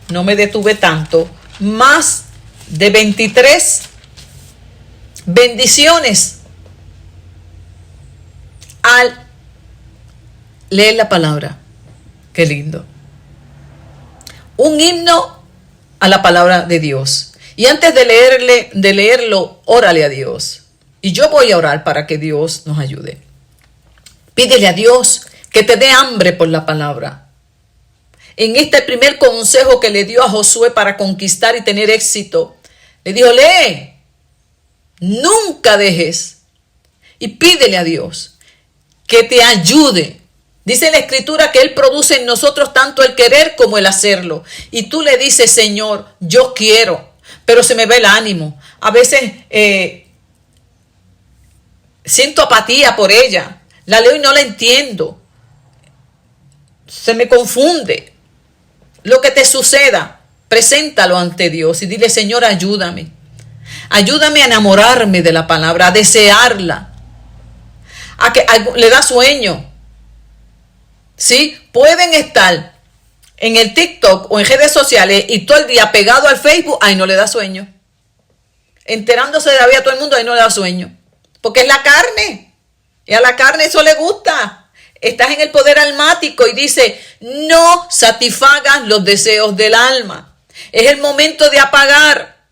no me detuve tanto, más de 23 bendiciones al leer la palabra. Qué lindo. Un himno a la palabra de Dios. Y antes de leerlo, órale a Dios. Y yo voy a orar para que Dios nos ayude. Pídele a Dios que te dé hambre por la palabra. En este primer consejo que le dio a Josué para conquistar y tener éxito, le dijo, lee, nunca dejes. Y pídele a Dios que te ayude. Dice la Escritura que Él produce en nosotros tanto el querer como el hacerlo. Y tú le dices, Señor, yo quiero, pero se me va el ánimo. A veces siento apatía por ella. La leo y no la entiendo. Se me confunde. Lo que te suceda, preséntalo ante Dios y dile, Señor, ayúdame. Ayúdame a enamorarme de la palabra, a desearla. Le da sueño. ¿Sí? Pueden estar en el TikTok o en redes sociales y todo el día pegado al Facebook, ahí no le da sueño. Enterándose de la vida a todo el mundo, ahí no le da sueño. Porque es la carne. Y a la carne eso le gusta. Estás en el poder almático y dice, no satisfagas los deseos del alma. Es el momento de apagar.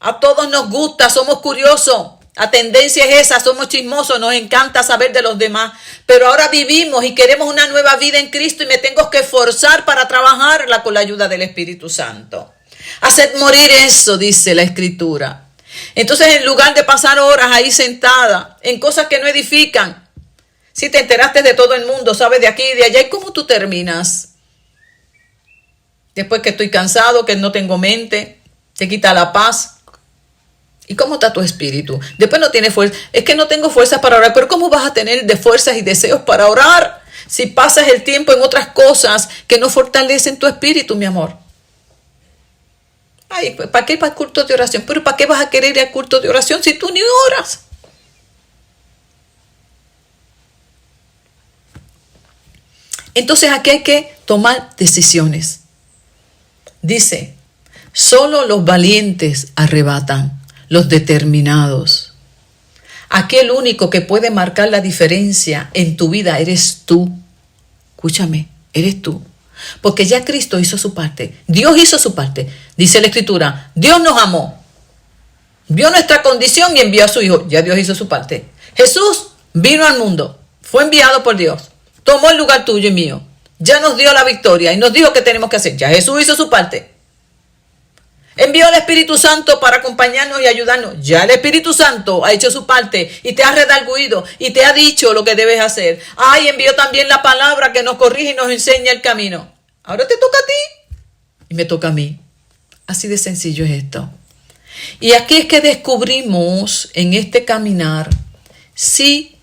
A todos nos gusta, somos curiosos. La tendencia es esa, somos chismosos, nos encanta saber de los demás. Pero ahora vivimos y queremos una nueva vida en Cristo y me tengo que esforzar para trabajarla con la ayuda del Espíritu Santo. Haced morir eso, dice la Escritura. Entonces, en lugar de pasar horas ahí sentada en cosas que no edifican, si te enteraste de todo el mundo, sabes de aquí y de allá, ¿y cómo tú terminas? Después que estoy cansado, que no tengo mente, te quita la paz. ¿Y cómo está tu espíritu? Después no tienes fuerza. Es que no tengo fuerzas para orar. Pero ¿cómo vas a tener de fuerzas y deseos para orar si pasas el tiempo en otras cosas que no fortalecen tu espíritu, mi amor? Ay, ¿para qué ir para el culto de oración? Pero ¿para qué vas a querer ir al culto de oración si tú ni oras? Entonces aquí hay que tomar decisiones. Dice, solo los valientes arrebatan, los determinados. Aquí el único que puede marcar la diferencia en tu vida eres tú. Escúchame, eres tú. Porque ya Cristo hizo su parte. Dios hizo su parte. Dice la Escritura, Dios nos amó. Vio nuestra condición y envió a su Hijo. Ya Dios hizo su parte. Jesús vino al mundo. Fue enviado por Dios. Tomó el lugar tuyo y mío. Ya nos dio la victoria y nos dijo qué tenemos que hacer. Ya Jesús hizo su parte. Envió al Espíritu Santo para acompañarnos y ayudarnos. Ya el Espíritu Santo ha hecho su parte y te ha redarguido y te ha dicho lo que debes hacer. Ay, envió también la palabra que nos corrige y nos enseña el camino. Ahora te toca a ti y me toca a mí. Así de sencillo es esto. Y aquí es que descubrimos en este caminar si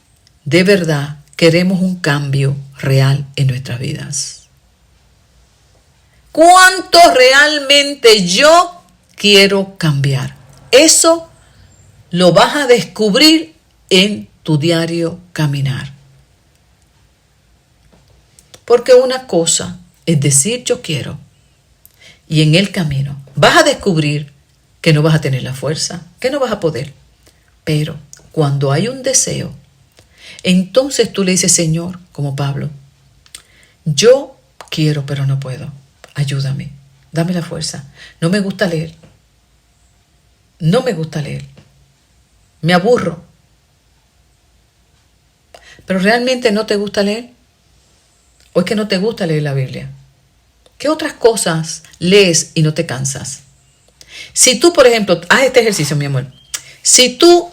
de verdad queremos un cambio real en nuestras vidas. ¿Cuánto realmente yo quiero cambiar? Eso lo vas a descubrir en tu diario caminar. Porque una cosa es decir yo quiero y en el camino vas a descubrir que no vas a tener la fuerza, que no vas a poder. Pero cuando hay un deseo, entonces tú le dices, Señor, como Pablo, yo quiero pero no puedo. Ayúdame, dame la fuerza. No me gusta leer. No me gusta leer. Me aburro. ¿Pero realmente no te gusta leer? ¿O es que no te gusta leer la Biblia? ¿Qué otras cosas lees y no te cansas? Si tú, por ejemplo, haz este ejercicio, mi amor. Si tú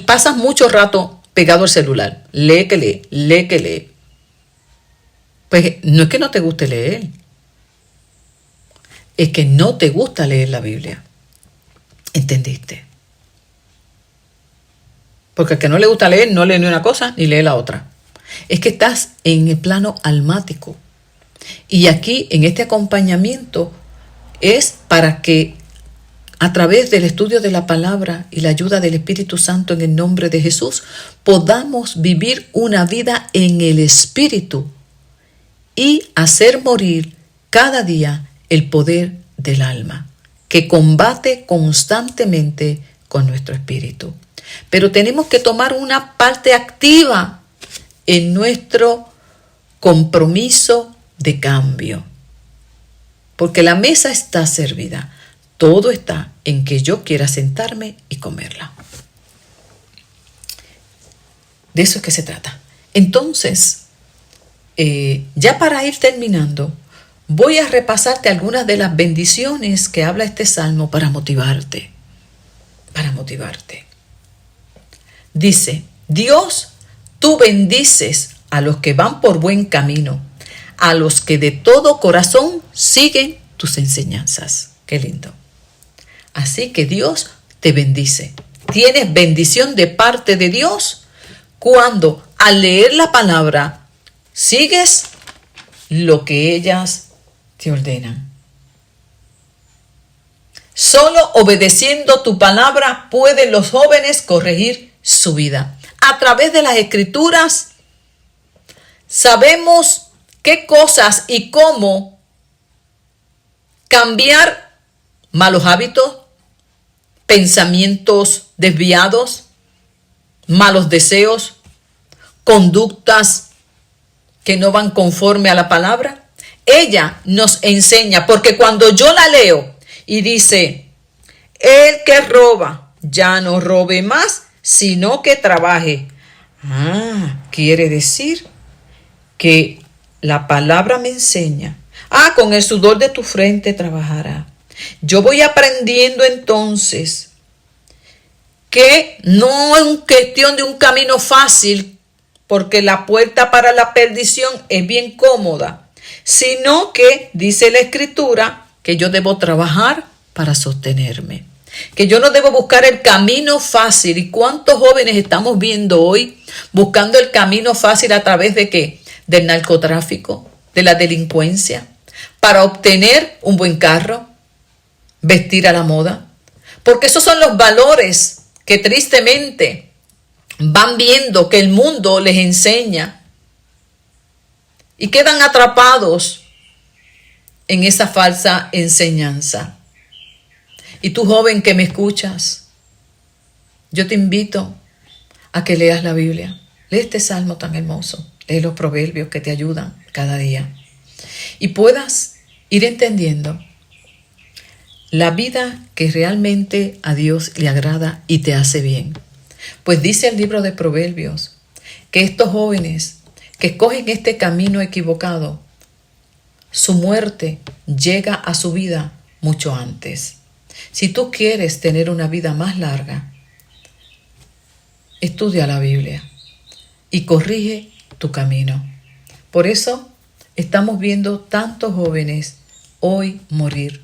pasas mucho rato pegado al celular, lee que lee, pues no es que no te guste leer. Es que no te gusta leer la Biblia. ¿Entendiste? Porque al que no le gusta leer, no lee ni una cosa ni lee la otra. Es que estás en el plano almático. Y aquí, en este acompañamiento, es para que a través del estudio de la palabra y la ayuda del Espíritu Santo en el nombre de Jesús, podamos vivir una vida en el Espíritu y hacer morir cada día el poder del alma, que combate constantemente con nuestro espíritu. Pero tenemos que tomar una parte activa en nuestro compromiso de cambio. Porque la mesa está servida. Todo está en que yo quiera sentarme y comerla. De eso es que se trata. Entonces, ya para ir terminando, voy a repasarte algunas de las bendiciones que habla este salmo para motivarte. Para motivarte. Dice, Dios, tú bendices a los que van por buen camino, a los que de todo corazón siguen tus enseñanzas. Qué lindo. Así que Dios te bendice. Tienes bendición de parte de Dios cuando al leer la palabra sigues lo que ellas te ordenan. Solo obedeciendo tu palabra pueden los jóvenes corregir su vida. A través de las Escrituras sabemos qué cosas y cómo cambiar malos hábitos, pensamientos desviados, malos deseos, conductas que no van conforme a la palabra. Ella nos enseña, porque cuando yo la leo y dice, el que roba ya no robe más, sino que trabaje. Quiere decir que la palabra me enseña. Con el sudor de tu frente trabajará. Yo voy aprendiendo entonces que no es cuestión de un camino fácil, porque la puerta para la perdición es bien cómoda, sino que dice la Escritura que yo debo trabajar para sostenerme. Que yo no debo buscar el camino fácil. ¿Y cuántos jóvenes estamos viendo hoy buscando el camino fácil a través de qué? Del narcotráfico, de la delincuencia, para obtener un buen carro, vestir a la moda. Porque esos son los valores que tristemente van viendo que el mundo les enseña y quedan atrapados en esa falsa enseñanza. Y tú, joven que me escuchas, yo te invito a que leas la Biblia. Lee este salmo tan hermoso. Lee los proverbios que te ayudan cada día. Y puedas ir entendiendo la vida que realmente a Dios le agrada y te hace bien. Pues dice el libro de Proverbios que estos jóvenes que escogen este camino equivocado, su muerte llega a su vida mucho antes. Si tú quieres tener una vida más larga, estudia la Biblia y corrige tu camino. Por eso estamos viendo tantos jóvenes hoy morir.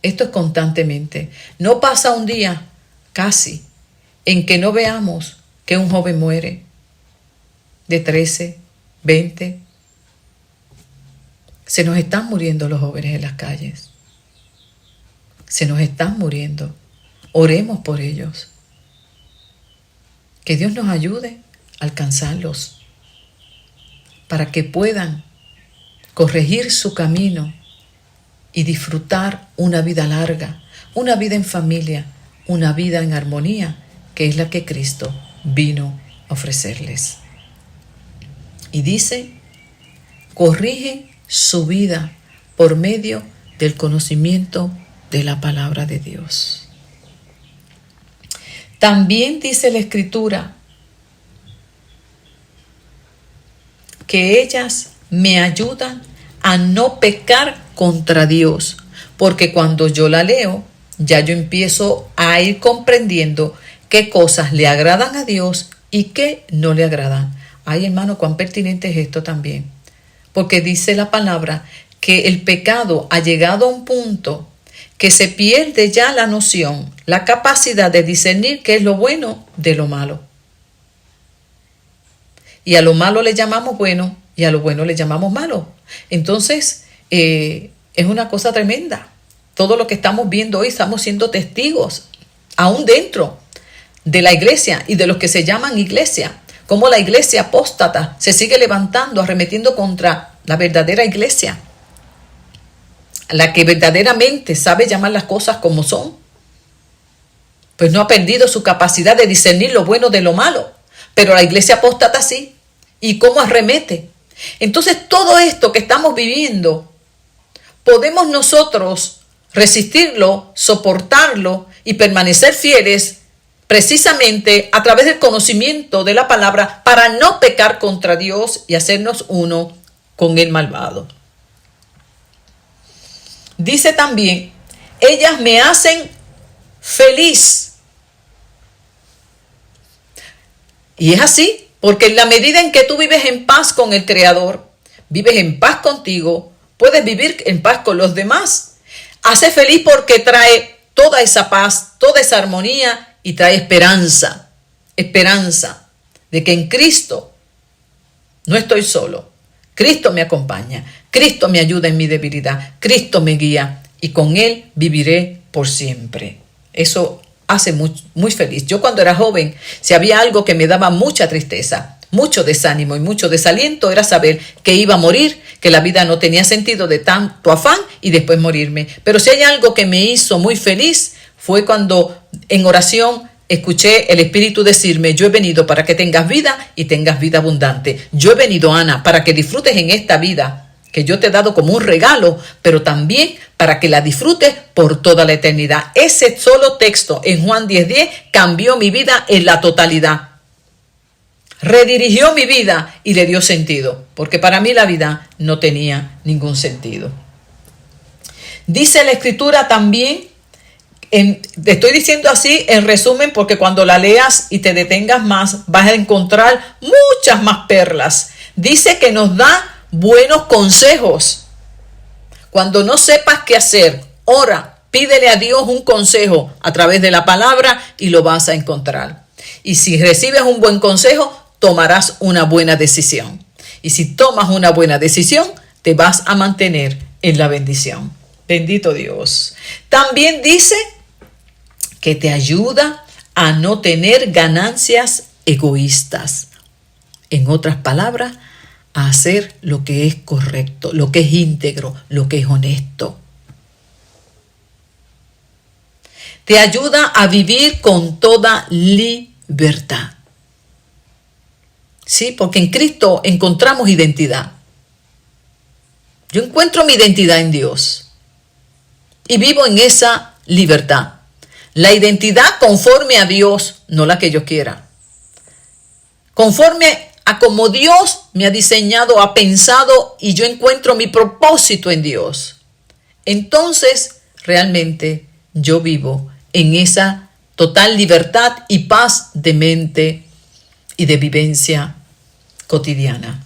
Esto es constantemente. No pasa un día, casi, en que no veamos que un joven muere de 13, 20. Se nos están muriendo los jóvenes en las calles. Se nos están muriendo. Oremos por ellos. Que Dios nos ayude a alcanzarlos para que puedan corregir su camino y disfrutar una vida larga, una vida en familia, una vida en armonía, que es la que Cristo vino a ofrecerles. Y dice, corrige su vida por medio del conocimiento de la palabra de Dios. También dice la Escritura que ellas me ayudan a no pecar contra Dios, porque cuando yo la leo, ya yo empiezo a ir comprendiendo qué cosas le agradan a Dios y qué no le agradan. Ay, hermano, cuán pertinente es esto también, porque dice la palabra que el pecado ha llegado a un punto que se pierde ya la noción, la capacidad de discernir qué es lo bueno de lo malo. Y a lo malo le llamamos bueno y a lo bueno le llamamos malo. Entonces, es una cosa tremenda. Todo lo que estamos viendo hoy, estamos siendo testigos, aún dentro de la iglesia y de los que se llaman iglesia, como la iglesia apóstata se sigue levantando, arremetiendo contra la verdadera iglesia, la que verdaderamente sabe llamar las cosas como son. Pues no ha perdido su capacidad de discernir lo bueno de lo malo, pero la iglesia apóstata sí. ¿Y cómo arremete? Entonces todo esto que estamos viviendo, podemos nosotros resistirlo, soportarlo y permanecer fieles precisamente a través del conocimiento de la palabra para no pecar contra Dios y hacernos uno con el malvado. Dice también, ellas me hacen feliz. Y es así, porque en la medida en que tú vives en paz con el Creador, vives en paz contigo, puedes vivir en paz con los demás. Hace feliz porque trae toda esa paz, toda esa armonía y trae esperanza. Esperanza de que en Cristo no estoy solo. Cristo me acompaña, Cristo me ayuda en mi debilidad, Cristo me guía y con Él viviré por siempre. Eso hace muy feliz. Yo cuando era joven, si había algo que me daba mucha tristeza, mucho desánimo y mucho desaliento, era saber que iba a morir, que la vida no tenía sentido de tanto afán y después morirme. Pero si hay algo que me hizo muy feliz, fue cuando en oración escuché el Espíritu decirme, yo he venido para que tengas vida y tengas vida abundante. Yo he venido, Ana, para que disfrutes en esta vida que yo te he dado como un regalo, pero también para que la disfrutes por toda la eternidad. Ese solo texto en Juan 10:10 cambió mi vida en la totalidad. Redirigió mi vida y le dio sentido, porque para mí la vida no tenía ningún sentido. Dice la Escritura también, te estoy diciendo así en resumen porque cuando la leas y te detengas más vas a encontrar muchas más perlas. Dice que nos da buenos consejos. Cuando no sepas qué hacer, ora Pídele a Dios un consejo a través de la palabra y lo vas a encontrar. Y si recibes un buen consejo, tomarás una buena decisión. Y si tomas una buena decisión, te vas a mantener en la bendición. Bendito Dios. También dice que te ayuda a no tener ganancias egoístas. En otras palabras, a hacer lo que es correcto, lo que es íntegro, lo que es honesto. Te ayuda a vivir con toda libertad. Sí, porque en Cristo encontramos identidad. Yo encuentro mi identidad en Dios y vivo en esa libertad. La identidad conforme a Dios, no la que yo quiera. Conforme a como Dios me ha diseñado, ha pensado y yo encuentro mi propósito en Dios. Entonces, realmente yo vivo en esa total libertad y paz de mente y de vivencia cotidiana.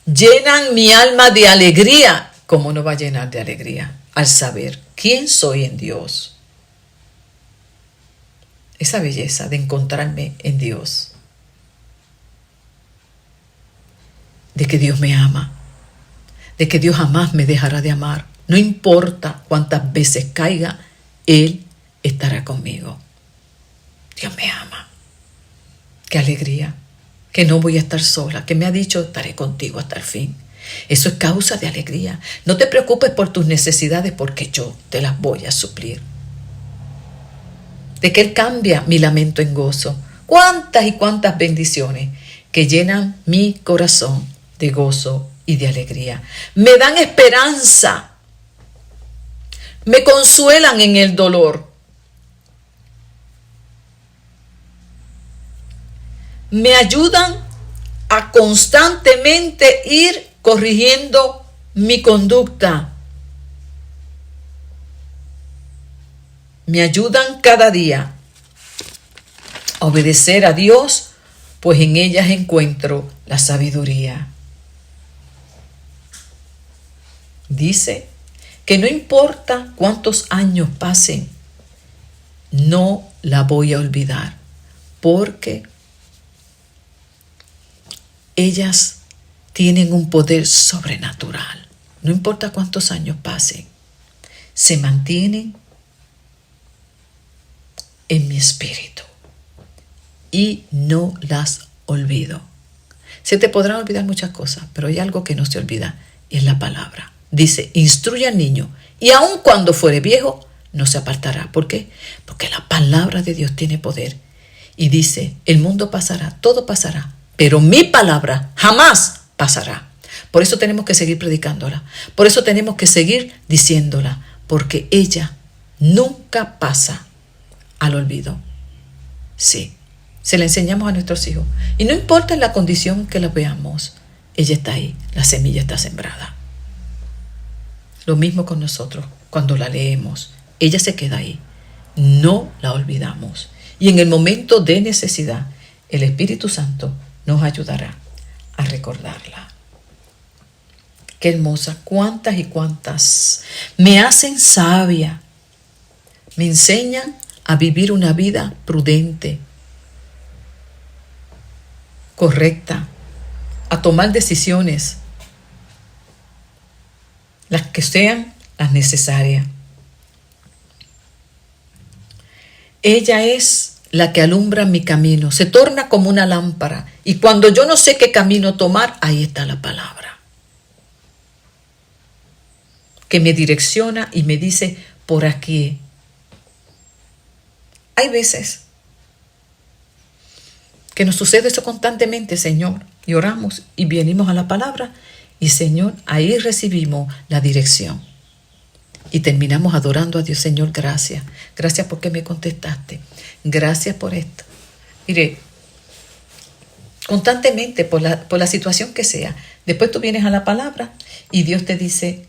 Llenan mi alma de alegría. ¿Cómo no va a llenar de alegría? Al saber quién soy en Dios. Esa belleza de encontrarme en Dios. De que Dios me ama. De que Dios jamás me dejará de amar. No importa cuántas veces caiga, Él estará conmigo. Dios me ama. Qué alegría. Que no voy a estar sola. Que me ha dicho, estaré contigo hasta el fin. Eso es causa de alegría. No te preocupes por tus necesidades porque yo te las voy a suplir. De que Él cambia mi lamento en gozo. Cuántas y cuántas bendiciones que llenan mi corazón de gozo y de alegría. Me dan esperanza. Me consuelan en el dolor. Me ayudan a constantemente ir corrigiendo mi conducta. Me ayudan cada día a obedecer a Dios, pues en ellas encuentro la sabiduría. Dice que no importa cuántos años pasen, no la voy a olvidar, porque ellas tienen un poder sobrenatural. No importa cuántos años pasen, se mantienen en mi espíritu y no las olvido. Se te podrán olvidar muchas cosas, pero hay algo que no se olvida, y es la palabra. Dice, instruye al niño, y aun cuando fuere viejo, no se apartará. ¿Por qué? Porque la palabra de Dios tiene poder. Y dice, el mundo pasará, todo pasará, pero mi palabra jamás pasará. Por eso tenemos que seguir predicándola. Por eso tenemos que seguir diciéndola, porque ella nunca pasa al olvido. Sí, se la enseñamos a nuestros hijos. Y no importa en la condición que la veamos, ella está ahí, la semilla está sembrada. Lo mismo con nosotros, cuando la leemos, ella se queda ahí. No la olvidamos. Y en el momento de necesidad, el Espíritu Santo nos ayudará a recordarla. Qué hermosa, cuántas y cuántas. Me hacen sabia. Me enseñan a vivir una vida prudente, correcta, a tomar decisiones, las que sean las necesarias. Ella es la que alumbra mi camino, se torna como una lámpara, y cuando yo no sé qué camino tomar, ahí está la palabra, que me direcciona y me dice, por aquí. Hay veces que nos sucede eso constantemente, Señor, y oramos y venimos a la palabra, y Señor, ahí recibimos la dirección. Y terminamos adorando a Dios. Señor, gracias. Gracias porque me contestaste. Gracias por esto. Mire, constantemente, por la situación que sea, después tú vienes a la palabra y Dios te dice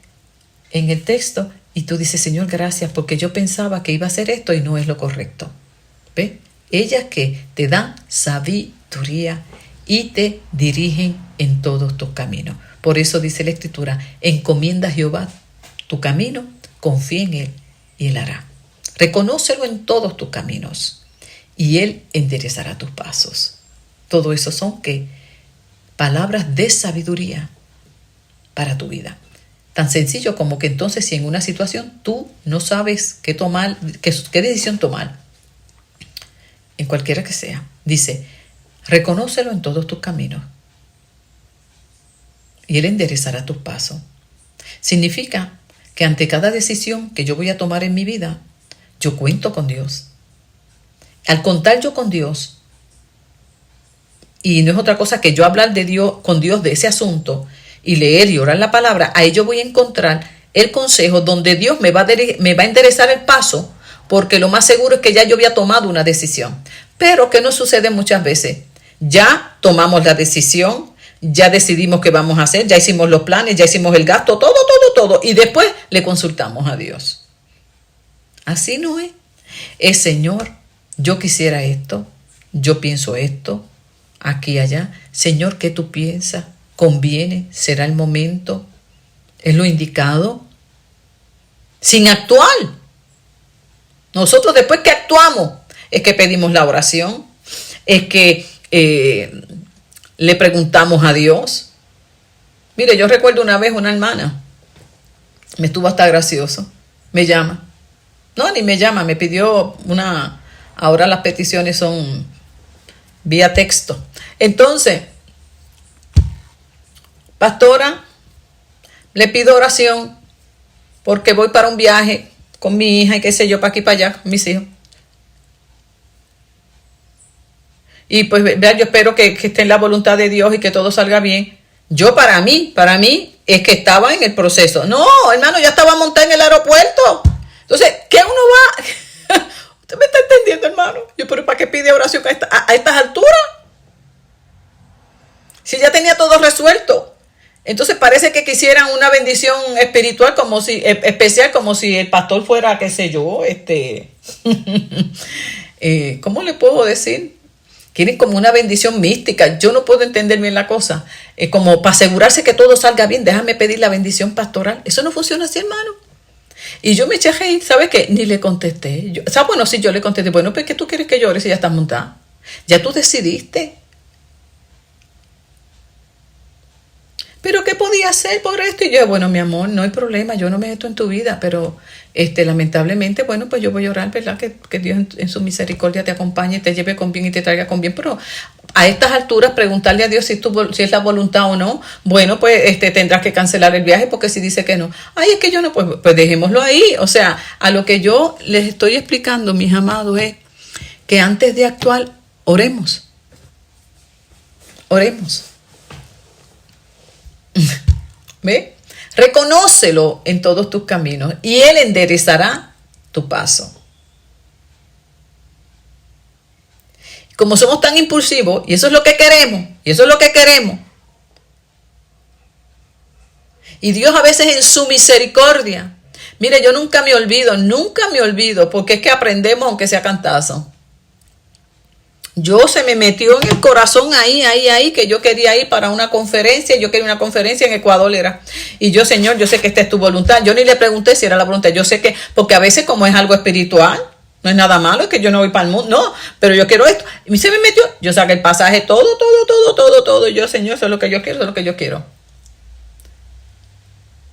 en el texto, y tú dices, Señor, gracias porque yo pensaba que iba a hacer esto y no es lo correcto. ¿Ves? Ellas que te dan sabiduría y te dirigen en todos tus caminos. Por eso dice la Escritura, encomienda a Jehová tu camino, confía en Él y Él hará. Reconócelo en todos tus caminos y Él enderezará tus pasos. Todo eso son palabras de sabiduría para tu vida. Tan sencillo como que entonces si en una situación tú no sabes qué tomar, qué decisión tomar, en cualquiera que sea, dice, reconócelo en todos tus caminos y Él enderezará tus pasos. Significa que ante cada decisión que yo voy a tomar en mi vida, yo cuento con Dios. Al contar yo con Dios, y no es otra cosa que yo hablar de Dios, con Dios de ese asunto, y leer y orar la palabra, ahí yo voy a encontrar el consejo donde Dios me va a enderezar el paso, porque lo más seguro es que ya yo había tomado una decisión. Pero ¿qué nos sucede muchas veces? Ya tomamos la decisión, ya decidimos qué vamos a hacer, ya hicimos los planes, ya hicimos el gasto, todo, y después le consultamos a Dios. Así no es. Es, Señor, yo quisiera esto, yo pienso esto, aquí y allá. Señor, ¿qué tú piensas? ¿Conviene? ¿Será el momento? ¿Es lo indicado? Sin actuar. Nosotros después que actuamos es que pedimos la oración, es que le preguntamos a Dios. Mire, yo recuerdo una vez una hermana, me estuvo hasta gracioso, me llama. No, ni me llama, me pidió ahora las peticiones son vía texto. Entonces, pastora, le pido oración porque voy para un viaje con mi hija y qué sé yo, para aquí y para allá, con mis hijos. Y pues, vea, yo espero que esté en la voluntad de Dios y que todo salga bien. Yo para mí, es que estaba en el proceso. No, hermano, ya estaba montada en el aeropuerto. Entonces, ¿qué uno va? ¿Usted me está entendiendo, hermano? Yo, pero ¿para qué pide oración a estas alturas? Si ya tenía todo resuelto. Entonces parece que quisieran una bendición espiritual especial, como si el pastor fuera, qué sé yo, ¿cómo le puedo decir? Quieren como una bendición mística. Yo no puedo entender bien la cosa. Como para asegurarse que todo salga bien, déjame pedir la bendición pastoral. Eso no funciona así, hermano. Y yo me eché a reír, ¿sabes qué? Ni le contesté. Bueno, sí, yo le contesté. Bueno, pues ¿qué tú quieres que llore si ya estás montada? Ya tú decidiste. ¿Pero qué podía hacer por esto? Y yo, bueno, mi amor, no hay problema, yo no me meto en tu vida, pero lamentablemente, bueno, pues yo voy a orar, ¿verdad? Que Dios en su misericordia te acompañe, te lleve con bien y te traiga con bien, pero a estas alturas preguntarle a Dios si es la voluntad o no, bueno, pues tendrás que cancelar el viaje porque si dice que no, ay, es que yo no, pues dejémoslo ahí. O sea, a lo que yo les estoy explicando, mis amados, es que antes de actuar, oremos. ¿Ve? Reconócelo en todos tus caminos y Él enderezará tu paso. Como somos tan impulsivos, y eso es lo que queremos, y Dios a veces en su misericordia, mire, yo nunca me olvido, porque es que aprendemos aunque sea cantazo. Yo se me metió en el corazón ahí, que yo quería ir para una conferencia, yo quería una conferencia en Ecuador era. Y yo, Señor, yo sé que esta es tu voluntad. Yo ni le pregunté si era la voluntad. Yo sé que, porque a veces como es algo espiritual, no es nada malo, es que yo no voy para el mundo, no, pero yo quiero esto. Y se me metió, yo saqué el pasaje, todo. Y yo, Señor, eso es lo que yo quiero,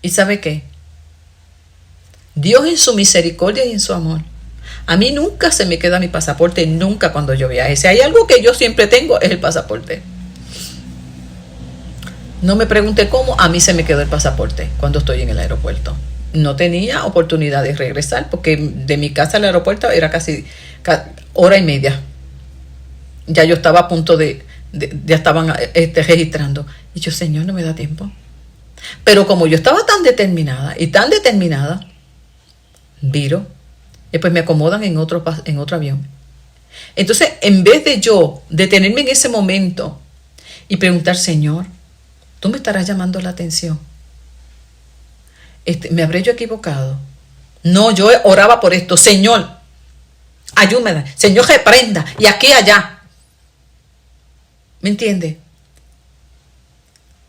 ¿Y sabe qué? Dios en su misericordia y en su amor. A mí nunca se me queda mi pasaporte, nunca cuando yo viaje. Si hay algo que yo siempre tengo, es el pasaporte. No me pregunte cómo, a mí se me quedó el pasaporte cuando estoy en el aeropuerto. No tenía oportunidad de regresar porque de mi casa al aeropuerto era casi hora y media. Ya yo estaba a punto ya estaban registrando. Y yo, Señor, no me da tiempo. Pero como yo estaba tan determinada, viro. Después me acomodan en otro avión. Entonces, en vez de yo detenerme en ese momento y preguntar, Señor, tú me estarás llamando la atención. ¿Me habré yo equivocado? No, yo oraba por esto. Señor, ayúdame. Señor, reprenda. Y aquí y allá. ¿Me entiende?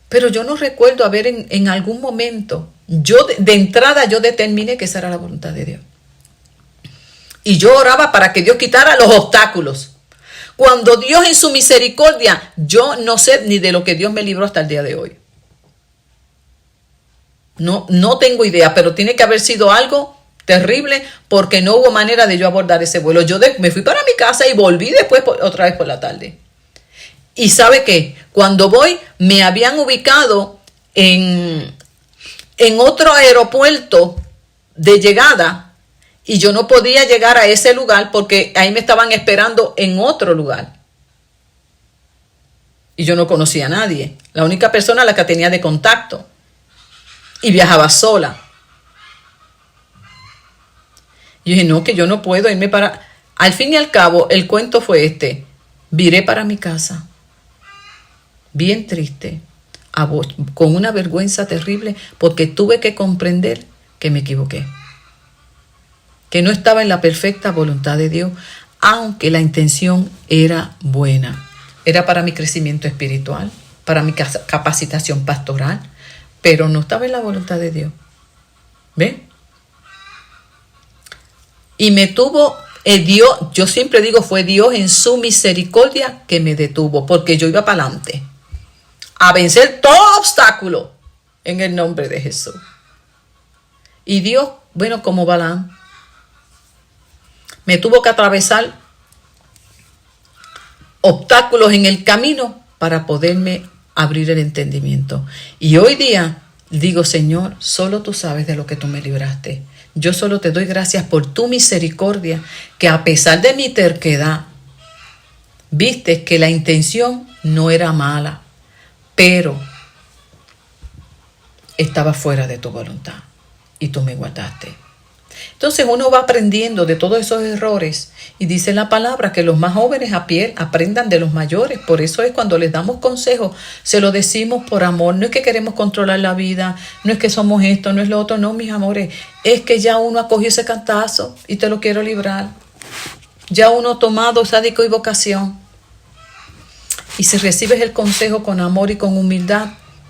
Pero yo no recuerdo haber en algún momento yo de entrada yo determiné que esa era la voluntad de Dios. Y yo oraba para que Dios quitara los obstáculos. Cuando Dios en su misericordia, yo no sé ni de lo que Dios me libró hasta el día de hoy. No tengo idea, pero tiene que haber sido algo terrible porque no hubo manera de yo abordar ese vuelo. Yo me fui para mi casa y volví después otra vez por la tarde. Y ¿sabe qué? Cuando voy, me habían ubicado en otro aeropuerto de llegada y yo no podía llegar a ese lugar porque ahí me estaban esperando en otro lugar. Y yo no conocía a nadie. La única persona a la que tenía de contacto. Y viajaba sola. Y dije, no, que yo no puedo irme para... Al fin y al cabo, el cuento fue este. Viré para mi casa. Bien triste. Con una vergüenza terrible porque tuve que comprender que me equivoqué. Que no estaba en la perfecta voluntad de Dios, aunque la intención era buena. Era para mi crecimiento espiritual, para mi capacitación pastoral, pero no estaba en la voluntad de Dios. ¿Ven? Y me tuvo Dios, yo siempre digo, fue Dios en su misericordia que me detuvo, porque yo iba para adelante, a vencer todo obstáculo en el nombre de Jesús. Y Dios, bueno, como Balaam, me tuvo que atravesar obstáculos en el camino para poderme abrir el entendimiento. Y hoy día digo, Señor, solo tú sabes de lo que tú me libraste. Yo solo te doy gracias por tu misericordia, que a pesar de mi terquedad, viste que la intención no era mala, pero estaba fuera de tu voluntad y tú me guardaste. Entonces uno va aprendiendo de todos esos errores y dice la palabra que los más jóvenes aprendan de los mayores. Por eso es cuando les damos consejos, se lo decimos por amor. No es que queremos controlar la vida, no es que somos esto, no es lo otro, no, mis amores. Es que ya uno acogió ese cantazo y te lo quiero librar. Ya uno ha tomado sádico y vocación. Y si recibes el consejo con amor y con humildad,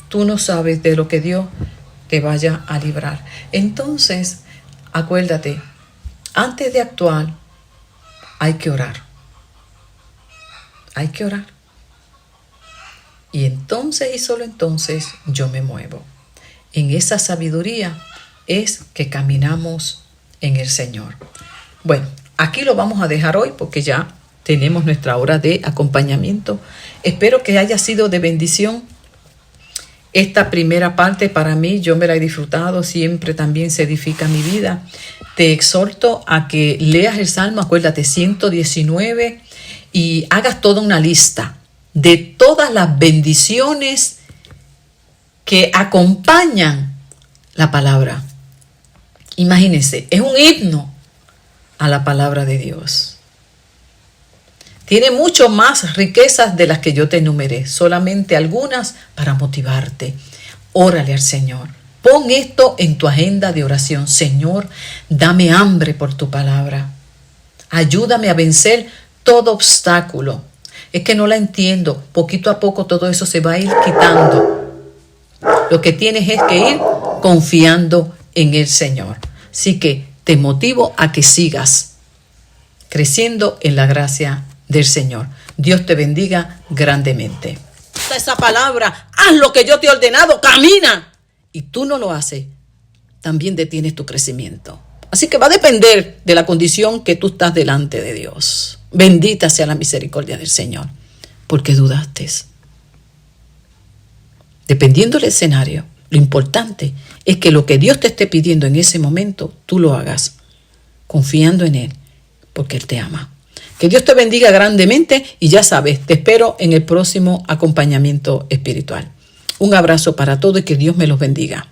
tú no sabes de lo que Dios te vaya a librar. Entonces, acuérdate, antes de actuar, hay que orar. Hay que orar. Y entonces y solo entonces yo me muevo. En esa sabiduría es que caminamos en el Señor. Bueno, aquí lo vamos a dejar hoy porque ya tenemos nuestra hora de acompañamiento. Espero que haya sido de bendición. Esta primera parte para mí, yo me la he disfrutado, siempre también se edifica mi vida. Te exhorto a que leas el Salmo, acuérdate, 119, y hagas toda una lista de todas las bendiciones que acompañan la palabra. Imagínense, es un himno a la palabra de Dios. Tiene mucho más riquezas de las que yo te enumeré, solamente algunas para motivarte. Órale al Señor. Pon esto en tu agenda de oración. Señor, dame hambre por tu palabra. Ayúdame a vencer todo obstáculo. Es que no la entiendo. Poquito a poco todo eso se va a ir quitando. Lo que tienes es que ir confiando en el Señor. Así que te motivo a que sigas creciendo en la gracia del Señor. Dios te bendiga grandemente. Esa palabra, haz lo que yo te he ordenado, camina. Y tú no lo haces, también detienes tu crecimiento. Así que va a depender de la condición que tú estás delante de Dios. Bendita sea la misericordia del Señor, porque dudaste. Dependiendo del escenario, lo importante es que lo que Dios te esté pidiendo en ese momento, tú lo hagas, confiando en Él, porque Él te ama. Que Dios te bendiga grandemente y ya sabes, te espero en el próximo acompañamiento espiritual. Un abrazo para todos y que Dios me los bendiga.